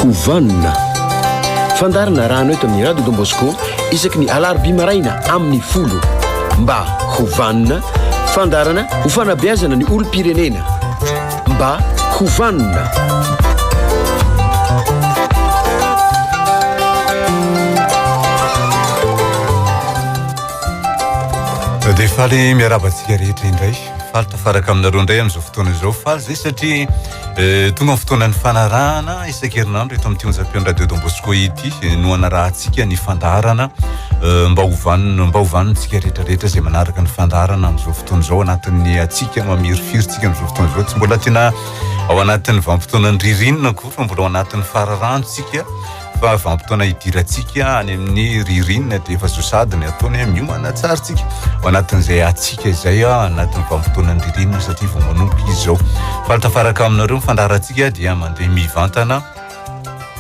hovanina fandarana rano eto amin'ny radio Don Bosco isaky ny alarobia maraina amin'ny 10 mba hovanina fandarana ho fanabeazana ny olom-pirenena mba hovanina. Dia faly miarabantsika rehetra indray faly tafaraka aminareo indray amin'izao fotoana izao faly zay satria tonga amin'ny fotoanan'ny fanarahana isan-kerinandro eto amin'ity onjam-peon'ny radio Don Bosco ity no anarahantsika ny fandarana mba hovanintsika rehetrarehetra izay manaraka ny fandarana amin'izao fotoana izao anatin'ny atsika mamirifiritsika amin'izao fotoana izao tsy mbola tena ao anatin'ny vanim-potoanan'ny ririnina koa fa mbola ao anatin'ny fararantsika fa vanim-potoana idirantsika any amin'ny ririnina dia efa zosadiny ataony miomana tsaritsika ao anatin'izay atsika izay anatin'ny vanim-potoanan'ny ririnina satria vao manomboka izy zao fa tafaraka aminareo mifandarantsika dia mandeha mivantana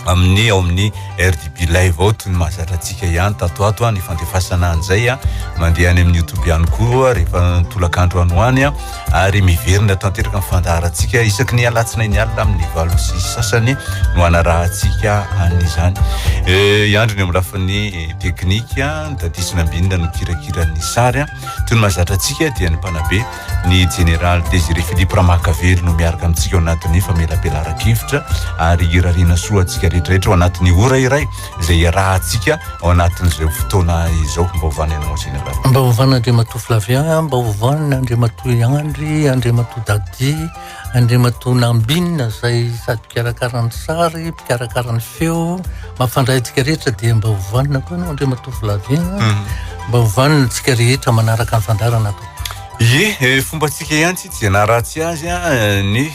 amin'ny ao amin'ny RDB live ao toy ny mahazatra antsika ihany tatoato ny fandefasana an'izay mandeha any amin'ny YouTube ihany koa rehefa tolakandro anoany ary miverina tanteraka ny fandarantsika isaky ny alatsinainy alina amin'ny valo sy sasany no anarahantsika an'izany iandro ny amin'ny lafin'ny teknika ny dadisina ambinina no kirakirany sary toy ny mahazatra antsika dia ny mpanabe ny général Désiré Philippe Ramakavely no miaraka amintsika ao anatin'ny famelabelara-kevitra ary irariana soa antsika rehetrarehetra ao anatin'ny ora iray izay iarahantsika ao anatin'izay fotoana izao mba hovana ianao général. Mba hovana Andriamatoa Flavien, mba hovana Andriamatoa Andry, Andriamatoa Dady, Andriamatoa Nambinina izay sady mpikarakarany sary, mpikarakarany feo, mampifandray antsika rehetra dia mba hovanina koa no Andriamatoa Flavien, mba hovanina antsika rehetra manaraka ny fandarana atao. Ye, fomba tsika ihany tsy naratsy azy ny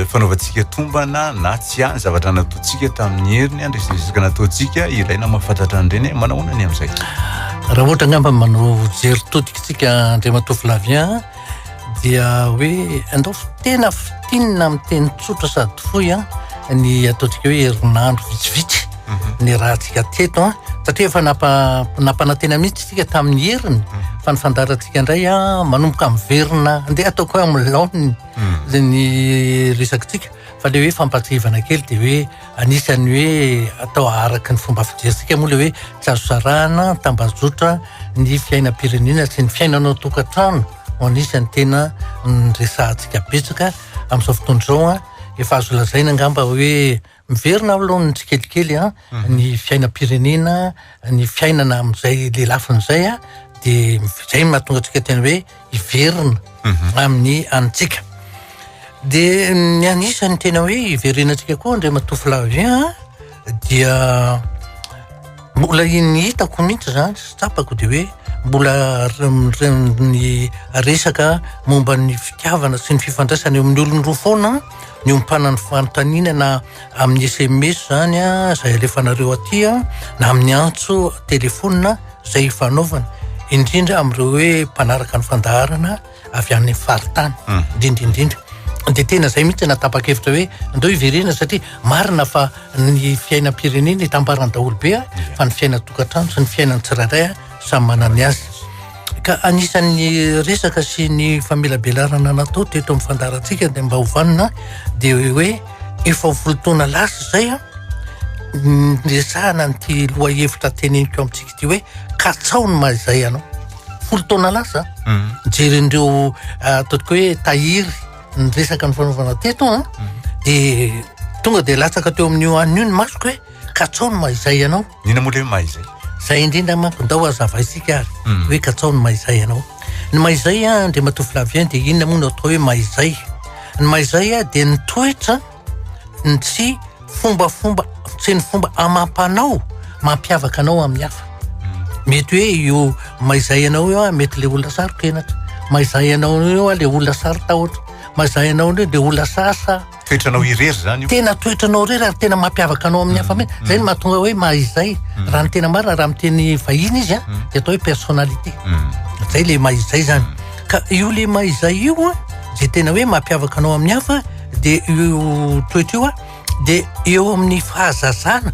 fanaovantsika tombana na tsy any zavatra nataontsika tamin'ny heriny andresaka nataontsika ilaina mahafantatra an'ireny manahoana ny amin'izay. Raha ohatra ngamba manao jery todikitsika Andriamatoa Flavien dia hoe andao tena fitinina amin'ny teny tsotra sady fohy ny ataontsika hoe herinandro vitsivitsy ny rahantsika teto satria efa nampanantena mihitsy tsika tamin'ny heriny fa ny fandarantsika indray manomboka miverina andeha ataoko hoe amin'ny laoniny zay ny resakintsika fa le hoe fampatrivana kely dia hoe anisany hoe atao araka ny fomba fijerisika moa le hoe tsy azo sarahana tambazotra ny fiainam-pirenena sy ny fiainana tokantrano anisany tena resahantsika betsaka amin'izao fotoana izao efa azo lazaina angamba hoe miverina aloha ny tsikelikely ny fiainam-pirenena ny fiainana amin'izay lelafin'izay dia zay mahatonga antsika tena hoe hiverina amin'ny antsika dia ny anisany tena hoe hiverenantsika koa Andriamatoa Flavien dia mbola ny hitako mihitsy zany sy tsapako dia hoe mbola ny resaka momba ny fitiavana sy ny fifandraisana eo amin'ny olony roa foana ny ompana ny fanontaniana amin'ny SMS zany izay alefanareo aty na amin'ny antso telefona izay hifanaovana indrindra amin'ireo hoe mpanaraka ny fandaharana avy amin'ny faritany indrindra dia tena izay mihitsy natapa-kevitra hoe andao hiverena satria marina fa ny fiainam-pirenena hitambarany daholo be fa ny fiaina-tokantrano sy ny fiainany tsirairay samy manany azy ka anisan'ny resaka sy ny famelabelarana natao teto amin'ny fandarantsika dia mba hovanina dia hoe efa volotona lasa zay resahana nyty loha hevitra teneniko amintsika ity hoe katsao ny mahazay anao volotona lasa jeren'ireo ataoko hoe tahiry ny resaka ny fanaovana teto dia tonga dia latsaka teo amin'io an'io ny masoko hoe katsao ny mahazay anao nina moa le hoe mahazay zay indrindra manko ndao azavaisika ary hoe katsao ny mahazay anao ny mahazay Andriamatoa Flavien dia inona moa no atao hoe mahazay ny mahazay dia ny toetra ny tsy fombafomba tsy ny fomba amam-panao mampiavaka anao amin'ny hafa mety hoe io mahazay anao io mety le olona sary kenatra mahazay anao io le olona sary tahotra mahazay anao io le olona sasa toetranao irery zany io tena toetranao irery ary tena mampiavaka anao amin'ny hafa mihitsy zay no mahatonga hoe mahazay raha ny tena marina raha miteny vahiny izy dia atao hoe personnalité zay le mahazay zany ka io le mahazay io zay tena hoe mampiavaka anao amin'ny hafa dia io toetra io dia eo amin'ny fahazazana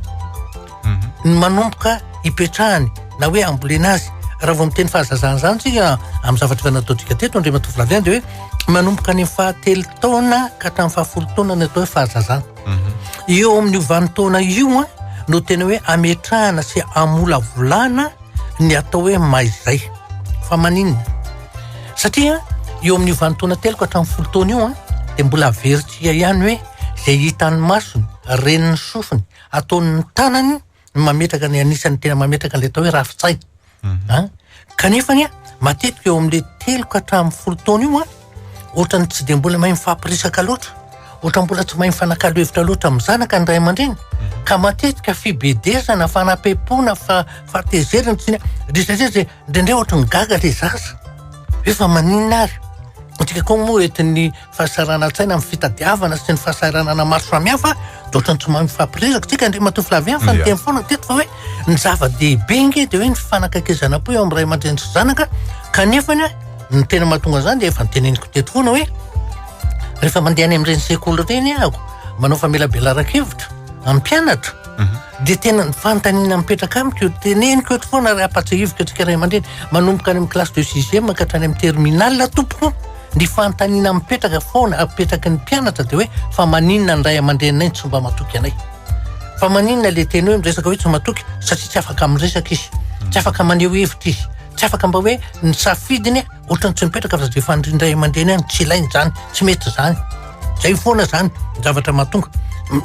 ny manomboka hipetrahany na hoe ambolena azy raha vao miteny fahazazana zany tsika amin'ny zavatra nataontsika teto Andriamatoa Flavien dia hoe manomboka ny fahatelo taona ka hatramin'ny fahafolo taona ny atao hoe fahazazana eo amin'ny vanim-taona io no tena hoe ametrahana sy amolavolana ny atao hoe maizay fa maninona satria eo amin'ny vanim-taona teloko hatramin'ny folo taona io dia mbola averitsia ihany hoe izay hitany masony reniny sofiny ataon'ny tanany mametraka ny anisan'ny tena mametraka an'ilay atao hoe rafitsaina kanefany matetika eo amin'ilay teloko hatramin'ny folo taona io ohatrany tsy dia mbola mahay mifampirisaka loatra ohatra mbola tsy mahay mifanakalo hevitra loatra amin'ny zanaka ny ray aman-dreny ka matetika fibedezana fanapepona fahatezerana tsy rehetrarehetra zay indrindray ohatra ny gaga le zaza hoe fa maninona ary atika koa moa etin'ny fahasarana tsaina amin'ny fitadiavana sy ny fahasaranana maro samihafa dia ohatrany tsy mahay mifampirisaka tsika ndray matoflavy fa ny teny foana teto fa hoe ny zava-dehibe nge dia hoe ny fanakakizana-po eo amin'ny ray aman-dreny sy zanaka kanefany ny tena mahatonga zany dia efa nyteneniko teto foana hoe rehefa mandeha any amin'ireny sekoly reny ahako manao famelabelaraka-hevitra amin'ny mpianatra dia tena ny fanontaniana mipetraka amiko teneniko eto foana ry apatsahiviko atsika ray aman-dreny manomboka any amin'ny classe de sixième ka hatrany amin'ny terminal tompoko ny fanontaniana mipetraka foana apetraky ny mpianatra dia hoe fa maninona ny ray aman-drenay tsy mba matoky anay fa maninona le teny hoe miresaka hoe tsy matoky satria tsy afaka miresaka izy tsy afaka maneho hevitra izy tsy afaka mba hoe ny safidiny ohatrany tsy mipetraka fa dia fandrindray aman-dreny any tsy ilainy zany tsy mety zany zay foana zany zavatra mahatonga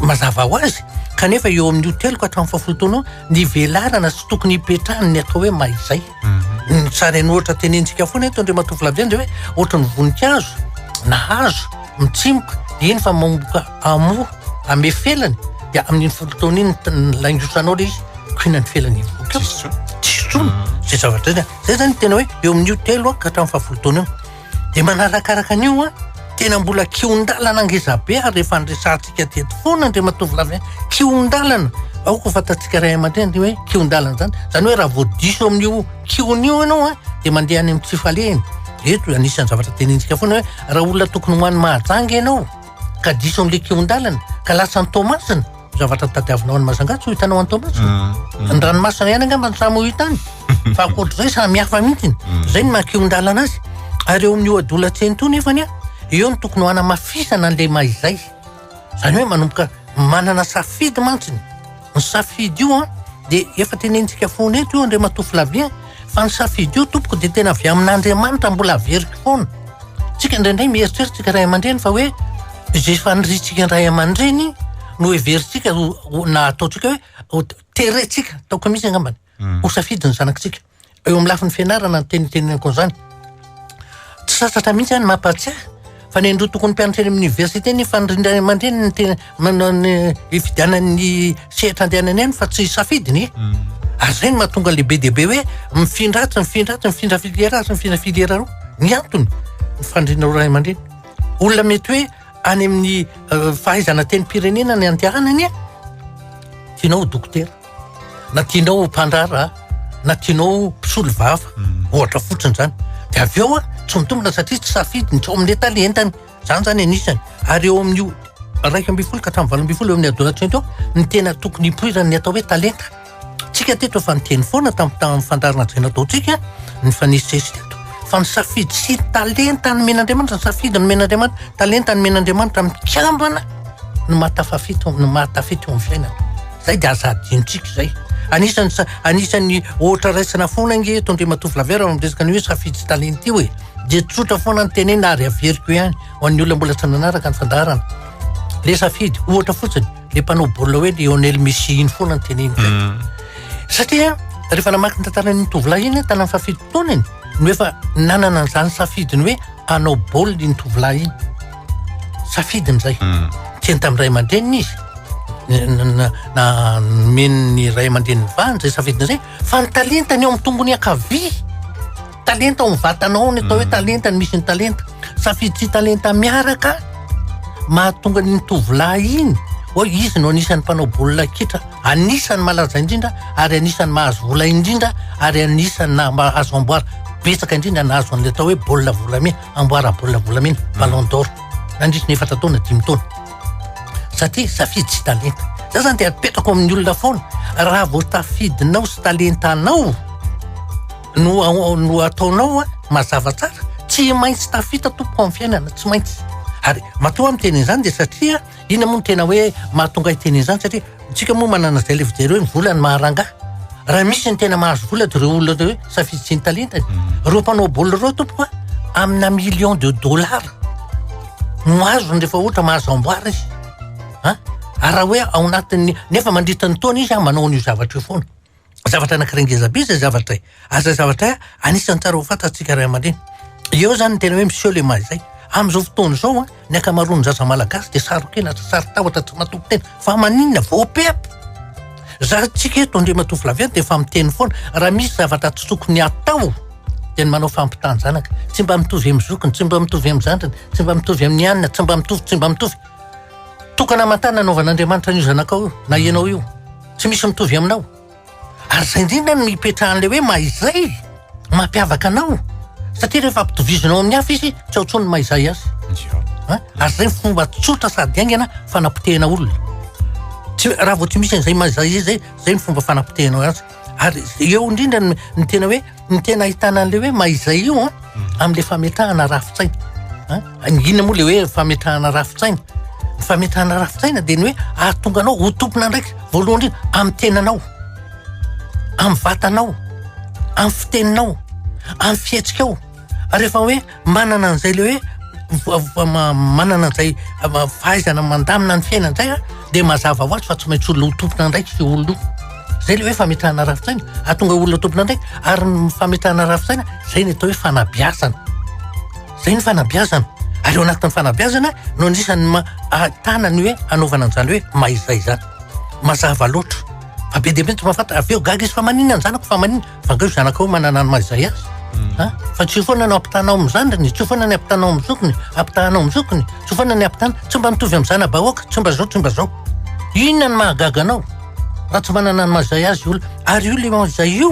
mazava ho azy kanefa eo amin'ny hoteloko hatramin'ny fafolo taona ny velarana sy tokony hipetrahany ny atao hoe maizay ny tsara ny ohatra tenentsika foana eto ndray matofolaviany dia hoe ohatra ny voninkazo na hazo mitsimoka iny fa mamboka amoa amefelany dia amin'iny folo taona iny laingosanao le izy kohinany felany iny tsisy tsony zay zavatra zay zay zany tena hoe eo amin'ny hotelo ka hatramin'ny fafolo taona io dia manarakaraka an'io tena mbola kiondalana angezabe ary rehefa nyresantsika teto foana ndray matofolaviany kiondalana aoko fantatsika ray aman-dreny dia hoe kiondalana zany hoe raha voadiso amin'io kion'io ianao dia mandeha any amin'ny tsifaleny eto anisan'ny zavatra tenentsika foana hoe raha olona tokony hoany mahajanga ianao ka diso amin'ilay kiondalana ka lasa ny tomasina zavatra tadiavinao any mazangatsy ho hitanao any tomasina ny ranomasina ihany angamba ny samy ho hitany fa akoatr'izay samy hafa mihitsiny zay ny maha-kiondalana azy ary eo amin'ny oadolatseny to nefany eo ny tokony ho anamafisana an'ilay maizay zany hoe manomboka manana safidy mantsiny ny safidy io dia efa tenentsika foana eto io andray matofolaviany fa ny safidy io tompoko dia tena avy amin'Andriamanitra mbola averiky foana tsika indraindray mieritreritsika ray aman-dreny fa hoe zay faniritsika ray aman-dreny no everitsika na ataotsika hoe teretsika ataoko misy angambany ho safidy ny zanakitsika eo amin'ny lafin'ny fianarana ny tenitenenako zany tsy sasatra mihitsy any mampatsiahy fa ny andro tokony mpianatra eny amin'ny université ny fanirindray aman-dreny ny tena fividianan'ny sehatra andehanany any fa tsy safidiny ary zay ny mahatonga lehibe dehibe hoe mifindra filiera roa ny antony ny fanirindra ray aman-dreny olona mety hoe any amin'ny fahaizana teny pirenena ny andehanany tianao dokotera na tianao mpandrara na tianao mpisolo vava ohatra fotsiny zany dia avy eo tsy mitombona satria tsy safidiny tsy ao amin'ilay talentany zany zany anisany ary eo amin'io 1 ka hatramin'ny 8 eo amin'ny adolatseny teo ny tena tokony hipoirany atao hoe talenta tsika teto efa niteny foana tamin'ny fandarana zay nataotsika ny fanisesy teto fa ny safidy sy talenta ny men'Andriamanitra ny safidy ny men'Andriamanitra talenta ny men'Andriamanitra mikambana ny mahatafafity eo amin'ny fiainana zay dia azadintsika zay anisan'ny ohatra raisana foana nge eto ndray matofolaviany raha miresaka ny hoe safidy sy talenta io dia tsotra foana ny tenena ary averiko ihany ho an'ny olona mbola tsy nanaraka ny fandarana le safidy ohatra fotsiny le mpanao baolina hoe Lionel Messi iny foana ny teneniko satria rehefa namaky ny tantarany tovolahy iny tany amin'ny fafito-taona iny no efa nanana an'izany safidiny hoe hanao baolina iny tovolahy iny safidiny zay teny tamin'ny ray aman-dreniny izy na men'ny ray aman-dreny vahany zay safidiny zay fa ny talentany eo amin'ny tombony akavia talenta ao mivatanao ny atao hoe talenta ny misy ny talenta safidy sy talenta miaraka mahatonga ny tovolahy iny hoe izy no anisan'ny mpanao baolina kitra anisan'ny malaza indrindra ary anisan'ny mahazo vola indrindra ary anisan'ny mahazo amboara betsaka indrindra nahazo an'ilay atao hoe baolina volamena amboara baolina volamena ballon d'or nandritry ny 4 taona 5 taona satria safidy sy talenta za zany dia apetrako amin'ny olona foana raha vao tafidinao sy talentanao no ataonao mazava tsara tsy maintsy tafita tompoko amin'ny fiainana tsy maintsy Ary matoa miteny izany dia satria ina moa no tena hoe mahatonga hiteny izany satria tsika moa manana izay le fijery hoe mivola ny maharanga. Raha misy ny tena mahazo vola dia ireo olona hoe safidy ny talentany. Ireo mpanao baolina ireo tompoko amina million de dollars no azony rehefa ohatra mahazo amboara izy. Ary raha hoe ao anatin'ny nefa mandritra ny taona izy manao an'io zavatra io foana. Zavatra anankirengezabe izay zavatra aza zavatra anisan'ny tsara ho fantatsika ray aman-dreny. Eo zany ny tena hoe monsieur le maire zay amin'izao fotoana izao ny ankamaroan'ny zaza malagasy dia sarokena sary tahotra tsy matoko tena fa maninona voapepo. Zahantsika eto Andriamatoa Flaviana dia efa miteny foana raha misy zavatra tsy tokony atao dia ny manao fampitan zanaka. Tsy mba mitovy amin'ny zokiny, tsy mba mitovy amin'ny zandriny, tsy mba mitovy amin'ny anina, tsy mba mitovy. Tokana aman-tany nanaovan'Andriamanitra an'io zanakao io na ianao io. Tsy misy mitovy aminao. Ary izay indrindra ny mipetrahan'ilay hoe maizay mampiavaka anao. Satria rehefa ampitovizinao amin'ny hafa izy tsy ao-tsony maizay azy. Ary izay fomba tsotra sady aingana fanapotehana olona. Raha vao tsy misy an'izay maizay izy zay ny fomba fanapotehana azy. Ary eo indrindra ny tena hoe ny tena ahitana an'ilay hoe maizay io amin'ilay fametrahana rafitsaina. Inona moa le hoe fametrahana rafitsaina? Ny fametrahana rafitsaina dia ny hoe ahatonga anao ho tompona ndraiky voalohany indrindra amin'ny tenanao, amin'ny vatanao, amin'ny fiteninao, amin'ny fihetsikao. Rehefa hoe manana an'izay le hoe manana an'izay fahaizana mandamina ny fiainana izay dia mazava ho azy fa tsy maintsy olona ho tompona ndraiky io olona io. Zay le hoe fametrahana rafitsaina ahatonga olona tompona ndraiky. Ary ny fametrahana rafitsaina zay ny atao hoe fanabeazana. Zay ny fanabeazana. Ary eo anatin'ny fanabeazana no anisan'ny ahitana ny hoe anaovana an'izany hoe maizay zany. Mazava loatra. Fa be dia be tsy mahafantatra avy eo gaga izy fa maninona ny zanako fa maninona fa angao zanakao manana ny maizay azy. Fa tsy foana no ampitanao amin'ny zandriny, tsy foana ny ampitanao amin'ny zokiny, ampitanao amin'ny zokiny, tsy foana ny ampitana, tsy mba mitovy amin'ny zana-bahoaka, tsy mba zao, tsy mba zao. Inona ny mahagaga anao? Raha tsy manana ny maizay azy olona. Ary io le maizay io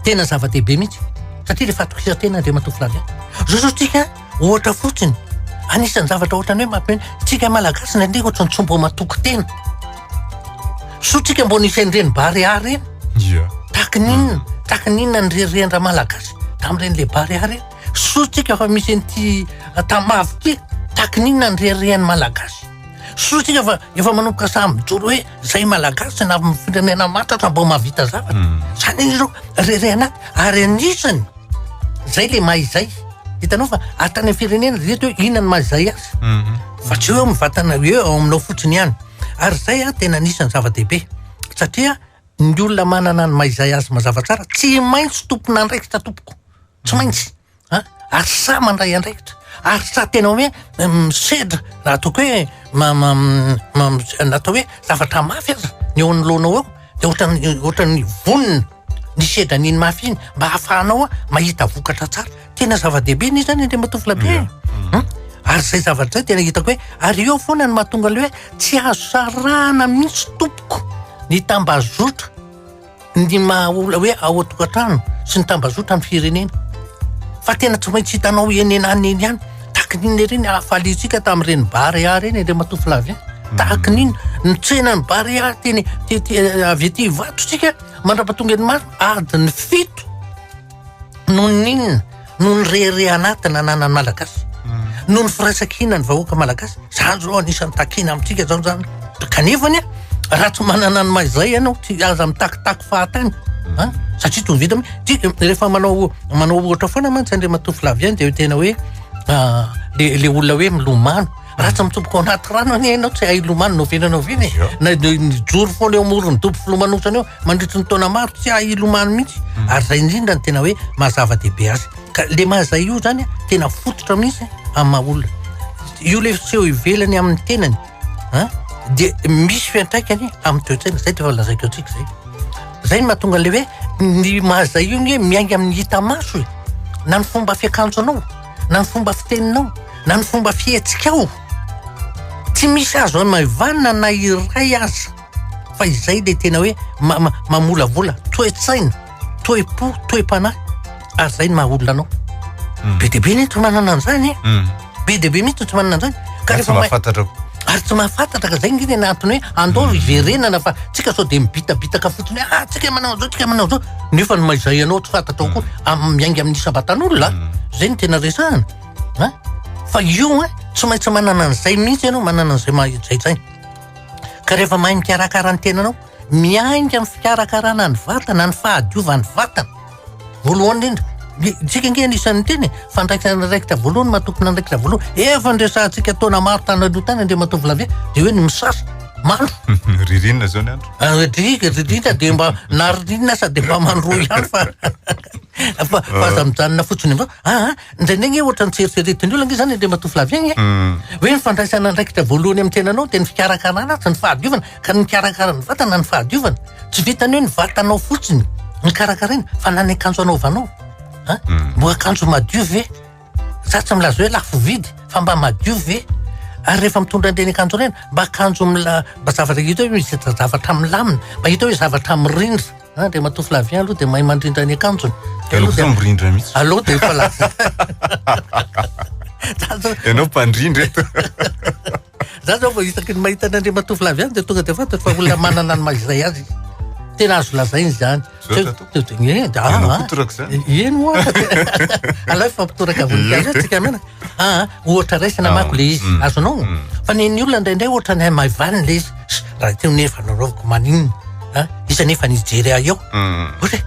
tena zava-dehibe mihitsy. Satria rehefa atokisa-tena Andriamatoa Flaviana. Zao tsika ohatra fotsiny. Anisan'ny zavatra ohatrany hoe mampihany tsika malagasy nandray ohatrany tsy mbo matoko tena. So tsika mbo nisain'ireny bariary eny. Tahaka ninona ny reriandra malagasy tamin'ireny le bariary eny. So tsika fa misy an'ity tamavy ity tahaka ninona ny rerian'ny malagasy. So tsika fa efa manomboka samy mijoro hoe zay malagasy na firenena matratra mbo mahavita zavatra. Zany ireo rerianaty ary anisany zay le maizay. Hitanao fa atany firenena reto hoe inona ny maizay azy. Fa tsy hoe mivatana eo ao aminao fotsiny ihany. Ary zay tena anisany zava-dehibe. Satria ny olona manana ny maizay azy mazava tsara tsy maintsy tompona andraikitra tompoko. Tsy maintsy. Ary sa mandray andraikitra. Ary sa tena hoe misedra na ataoko hoe natao hoe zavatra mafy aza ny eo anoloanao eo dia ohatran'ny vonina ny sedra n'iny mafy iny mba hahafahanao mahita vokatra tsara. Tena zava-dehibe ny zany Andriamatoa Flaviana. Ary zay zavatra zay tena hitako hoe ary eo foana ny mahatonga le hoe tsy azo sarana mihitsy tompoko ny tambazotra ny mahaola hoe ao an-tokantrano sy ny tambazotra amin'ny firenena. Fa tena tsy maintsy hitanao enenany eny ihany. Tahaka ninona ireny ahafalitsika tamin'ireny bariary eny Andriamatoa Flaviana. Tahaka ninona ny tsenany bariary teny avy ety Ivato mandrapatonga ny maro adiny 7 noho ninona noho ny rere anaty nananany malagasy. Noho ny firaisankina ny vahoaka malagasy. Zany zao anisan'ny takina amintsika zao zany. Kanefany raha tsy manana ny maizay ianao tsy aza mitakitako fahatany. Satria toy vita rehefa manao ohatra foana mantsy Andriamatoa Flaviana dia tena hoe le olona hoe milomano. Raha tsy mitoboko ao anaty rano any ianao tsy hay ilomano novena na nijoro foana eo amorony dobo filomanosana eo mandritry ny taona maro tsy hay ilomano mihitsy. Ary zay indrindra ny tena hoe mahazava-dehibe azy. Ka le mahazay io zany tena fototra mihitsy amin'ny maha-olona. Io le seho ivelany amin'ny tenany dia misy fiantraikany amin'ny toe-tsaina. Zay efa lazaiko antsika zay. Zay ny mahatonga le hoe ny mahazay io ny miainga amin'ny hita maso na ny fomba fiakanjonao, na ny fomba fiteninao, na ny fomba fihetsikao. Tsy misy azo any maivana na iray aza. Fa izay le tena hoe mamolavola toe-tsaina, toe-po, toe-panahy. Ary zay ny maha-olona anao. Be dia be ny tsy manana an'izany. Be dia be mihitsy tsy manana an'izany. Ary tsy mahafantatra. Ary tsy mahafantatra ka zay ny antony hoe andao iverenana fa tsika sao dia mibitabitaka fotsiny hoe tsika manao zao, tsika manao zao. Nefa ny maizay anao tsy fantatra koa miainga amin'ny isabatan'olona. Zay ny tena resahana. Fa io tsy maintsy manana an'izay mihitsy ianao manana an'izay mahidraizay ka rehefa mahay mikarakara ny tenanao miainga amin'ny fikarakarana ny vatana ny fahadiovany vatana voalohany indrindra tsika nge anisan'ny teny fandraisana raikitra voalohany matokona ny raikitra voalohany efa ndresantsika taona maro tany aloha tany andre matovy lavia dia hoe ny misasa mandro ririnina zao ny andro ririnina dia mba na ririnina sady mba mandro ihany fa aza mijanona fotsiny avao indraindray ohatra ny tseriseretiny olona nge zany andre matovy lavia ny hoe ny fandraisana ny raikitra voalohany amin'ny tenanao dia ny fikarakarana sy ny fahadiovana ka ny mikarakara ny vatana ny fahadiovana tsy vitany hoe ny vatanao fotsiny ny karakaraina fa nany akanjo anaovanao mbo akanjo madio ve za tsy milaza hoe lafo vidy fa mba madio ve ary rehefa mitondra andreny akanjo reny mba akanjo mba zavatra hita hoe misy zavatra milamina mba hita hoe zavatra mirindra dia matofy lavien aloha dia mahay mandrindra ny akanjony mirindra mihitsy aloha dia efa laza ianao mpandrindra eto za zao vao hitako ny mahita ny andre matofy lavien dia tonga dia fantatra fa olona manana ny mahizay azy tena azo lazainy zany potoraka zany eno alay fampitoraka voninkazo tsika menaka ohatra raisina mako le izy azonao fa ny olona indraindray ohatra ny maivaliny le izy raha teo nefa narovako maninona iza nefa nijery ahy eo ohatra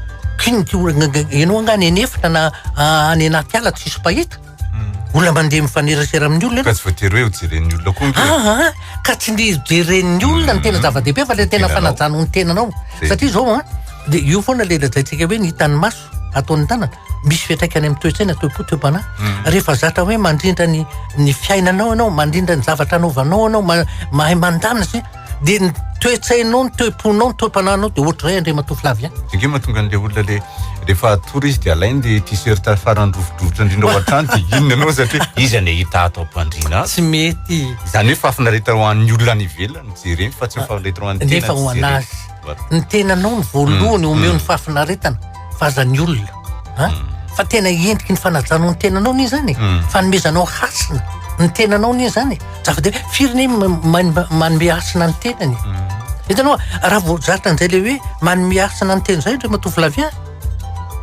enao angany enefitra na any anaty ala tsisy pahita olona mandeha mifanerasera amin'ny olona ka tsy voatery hoe hojeren'ny olona koa ka tsy nijeren'ny olona ny tena zava-dehibe fa le tena fanajano ny tenanao satria zao dia io foana le lazaintsika hoe ny hitan'ny maso ataon'ny tanana misy fiatraikany amin'ny toetsaina toepo-toepana rehefa zatra hoe mandrindra ny fiainanao ianao mandrindra ny zavatra anaovanao anao mahay mandamina sy dia ny toetsainao ny toeponao ny toepananao dia ohatra ray andre matofy lavia inge mahatonga an'le olona le rehefa atory izy dia alainy le t-shirt farany rovodrovotra indrindra ao an-trano dia inona anao satria izy ane hita ato ampandriana tsy mety izany hoe fahafinareta ho an'ny olona ny ivelany jereny fa tsy mifafinareta ho an'ny tena nefa ho anazy ny tenanao ny voalohany omeo ny fahafinaretana fa aza ny olona fa tena endriky ny fanajanao ny tenanao ny zany fanomezanao hasina ny tenanao ny zany zava-dehibe firy ny manome hasina ny tenany hitanao raha voazatra an'izay le hoe manome hasina ny tena zay re matofy lavia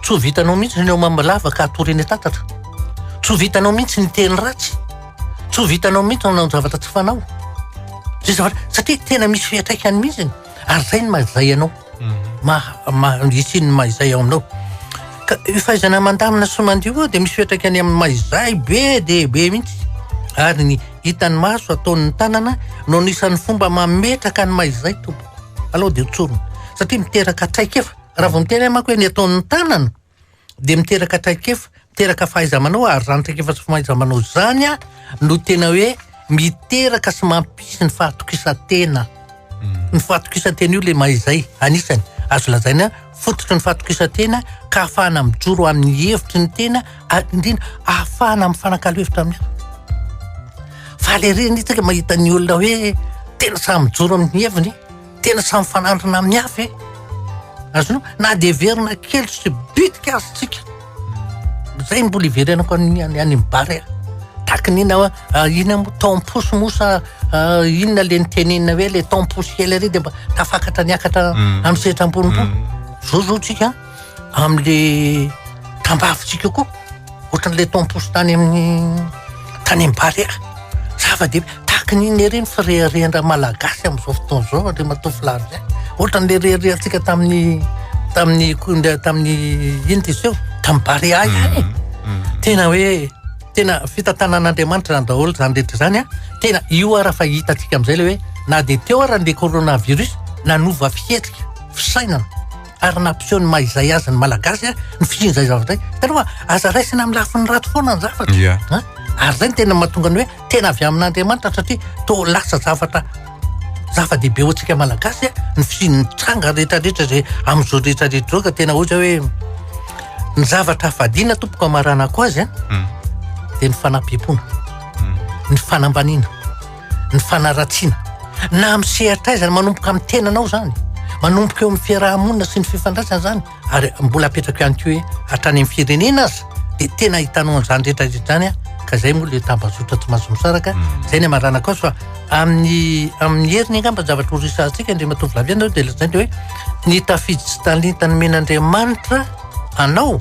tsy ho vitanao mihitsy ny eo mamalava ka atoreny tatatra tsy ho vitanao mihitsy ny teny ratsy tsy ho vitanao mihitsy nanao zavatra tsy fanao zay zavatra satria tena misy fiatraikany mihitsy ary zay ny mahazay anao isiny ny mahazay ao aminao ka fahaizana mandamina sy mandio dia misy fiatraikany amin'ny mahazay be dia be mihitsy ary ny hitan'ny maso ataon'ny tanana no nisan'ny fomba mametraka ny mahazay tompoko aloha dia tsorona satria miteraka traikefa raha vao mitena manko hoe ny ataon'ny tanana dia miteraka traikefa miteraka fahaiza-manao ary zany traikefa sy fahaiza-manao zany no tena hoe miteraka sy mampisy ny fahatokisantena ny fahatokisantena io le mahazay anisany azo lazaina fototry ny fahatokisantena ka ahafahana mijoro amin'ny hevitry ny tena ary indrindra ahafahana mifanakalo hevitra amin'ny fa le reny tsika mahita ny olona hoe tena samy mijoro amin'ny heviny tena samy fanandrina amin'ny afy azonao na dia verina kely sy bitika azy tsika zay mbola iverenako any mibary tahaka nina ina taomposy mosa inona le nitenenina hoe le taomposy kely ary dia mba tafakatra niakatra amin'ny setra ambonimbony zao tsika amin'le tambavitsika koa ohatran'le taomposy tany mibary zava-dehibe tahaka nina ireny fireharehana malagasy amin'izao fotoana zao andre matofy lavia ohatran'le reharehantsika tamin'ny ino tiseo tamibary ahy tena hoe tena fitantanan'Andriamanitra zany daholo zany rehetra zany tena io raha fa hitantsika amin'izay le hoe na dia teo ary le coronavirus nanova fietrika fisainana ary nampiseho ny mahazay azy ny malagasy ny fisin'izay zavatra tena aza raisina amin'ny lafin'ny rato foana ny zavatra ary zay ny tena mahatonga ny hoe tena avy amin'Andriamanitra satria to lasa zava-dehibe hoantsika malagasy ny fisin'ny tranga rehetrarehetra zay amin'izao rehetrarehetra zao ka tena ohatra hoe ny zavatra hafadiana tompoko amaranako azy dia ny fanam-piampona ny fanambaniana ny fanaratsiana na amin'ny sehatra aizany manomboka amin'ny tenanao zany manomboka eo amin'ny fiarahamonina sy ny fifandraisana zany ary mbola apetraka ihany koa hoe hatrany amin'ny firenena azy dia tena hitanao an'izany rehetrarehetra zany ka zay moa le tambazotra tsy mahazo misaraka zay ny amaranako azy fa amin'ny heriny angamba zavatra horisantsika andre matofy lavia dia lazany hoe ny tafidy sy talentany men'Andriamanitra anao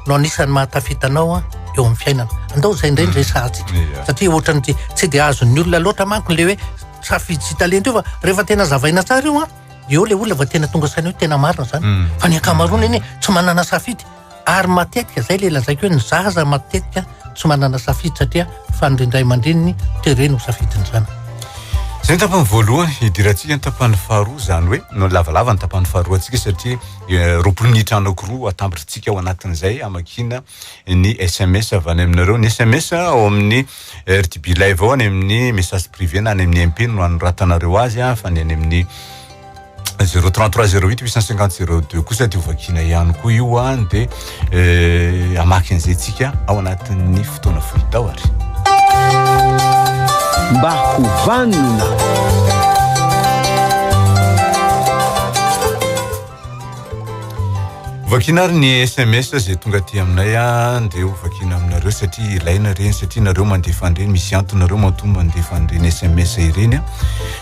no anisan'ny mahatafita anao eo amin'ny fiainana andao zay indray ndray sahatsika satria ohatrany tsy dia azon'ny olona loatra manko le hoe safidy sy talenta io fa rehefa tena zavaina tsara io eo le olona va tena tonga saina hoe tena marina zany fa ny ankamaroana iny tsy manana safidy ary matetika zay le lazaiko hoe ny zaza matetika tsy manana safidy satria fanindray aman-dreniny tereny ho safidiny zany zay ny tapany voalohany hidirantsika ny tapany faharoa zany hoe no lavalava ny tapany faharoa atsika satria roapolo minitra anankiroa atambitritsika ao anatin'izay amakina ny SMS avy any aminareo ny SMS ao amin'ny RTB live ao any amin'ny message privé na any amin'ny MP no anoratanareo azy fa ny any amin'ny 033 08 850 02 kosa ty ovakina ihany koa io dia amakin'izay tsika ao anatin'ny fotoana fohitao ary mba hovanona ovakina ary ny SMS zay tonga aty aminay dia ovakina aminareo satria ilaina reny satria nareo mandefa an'ireny misy antonareo matomba mandefa an'ireny SMS ireny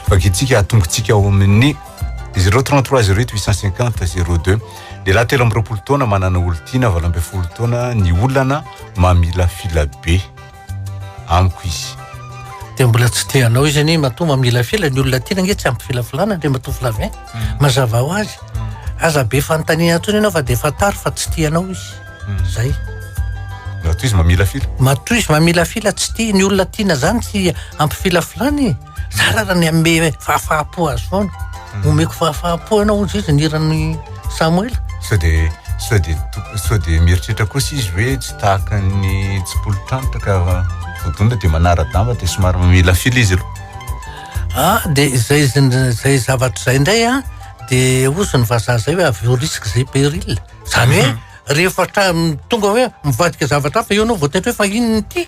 vakitsika atombotsika ao amin'ny 033 08 850 02 dia laha telo amby roapolo taona manana olo-tiana valo amby folo taona ny olana mamila fila be amiko izy dia mbola tsy teanao izy any matomba mamila fila ny olona tiana nge tsy ampy filafilana ndre matofilave mazava ho azy aza be fanontaniana atsony ianao fa dia fataro fa tsy tianao izy zay matoy izy mamila fila matoy izy mamila fila tsy tia ny olona tiana zany tsy ampy filafilany zara raha ny ame fahafahapo azy foana omeko fahafahapo ianao izy nirany Samuel sao dia mieritreritra kosa izy hoe tsy tahaka ny tsipolo-tranitra ka vodonina dia manara-damba dia somary mamila fila izy dia zay zavatra zay indray dia ozy ny vazaha zay hoe avy eo risque zay péril zany hoe rehefa tonga hoe mivadika zavatra fa eo anao voatety hoe fa inony ty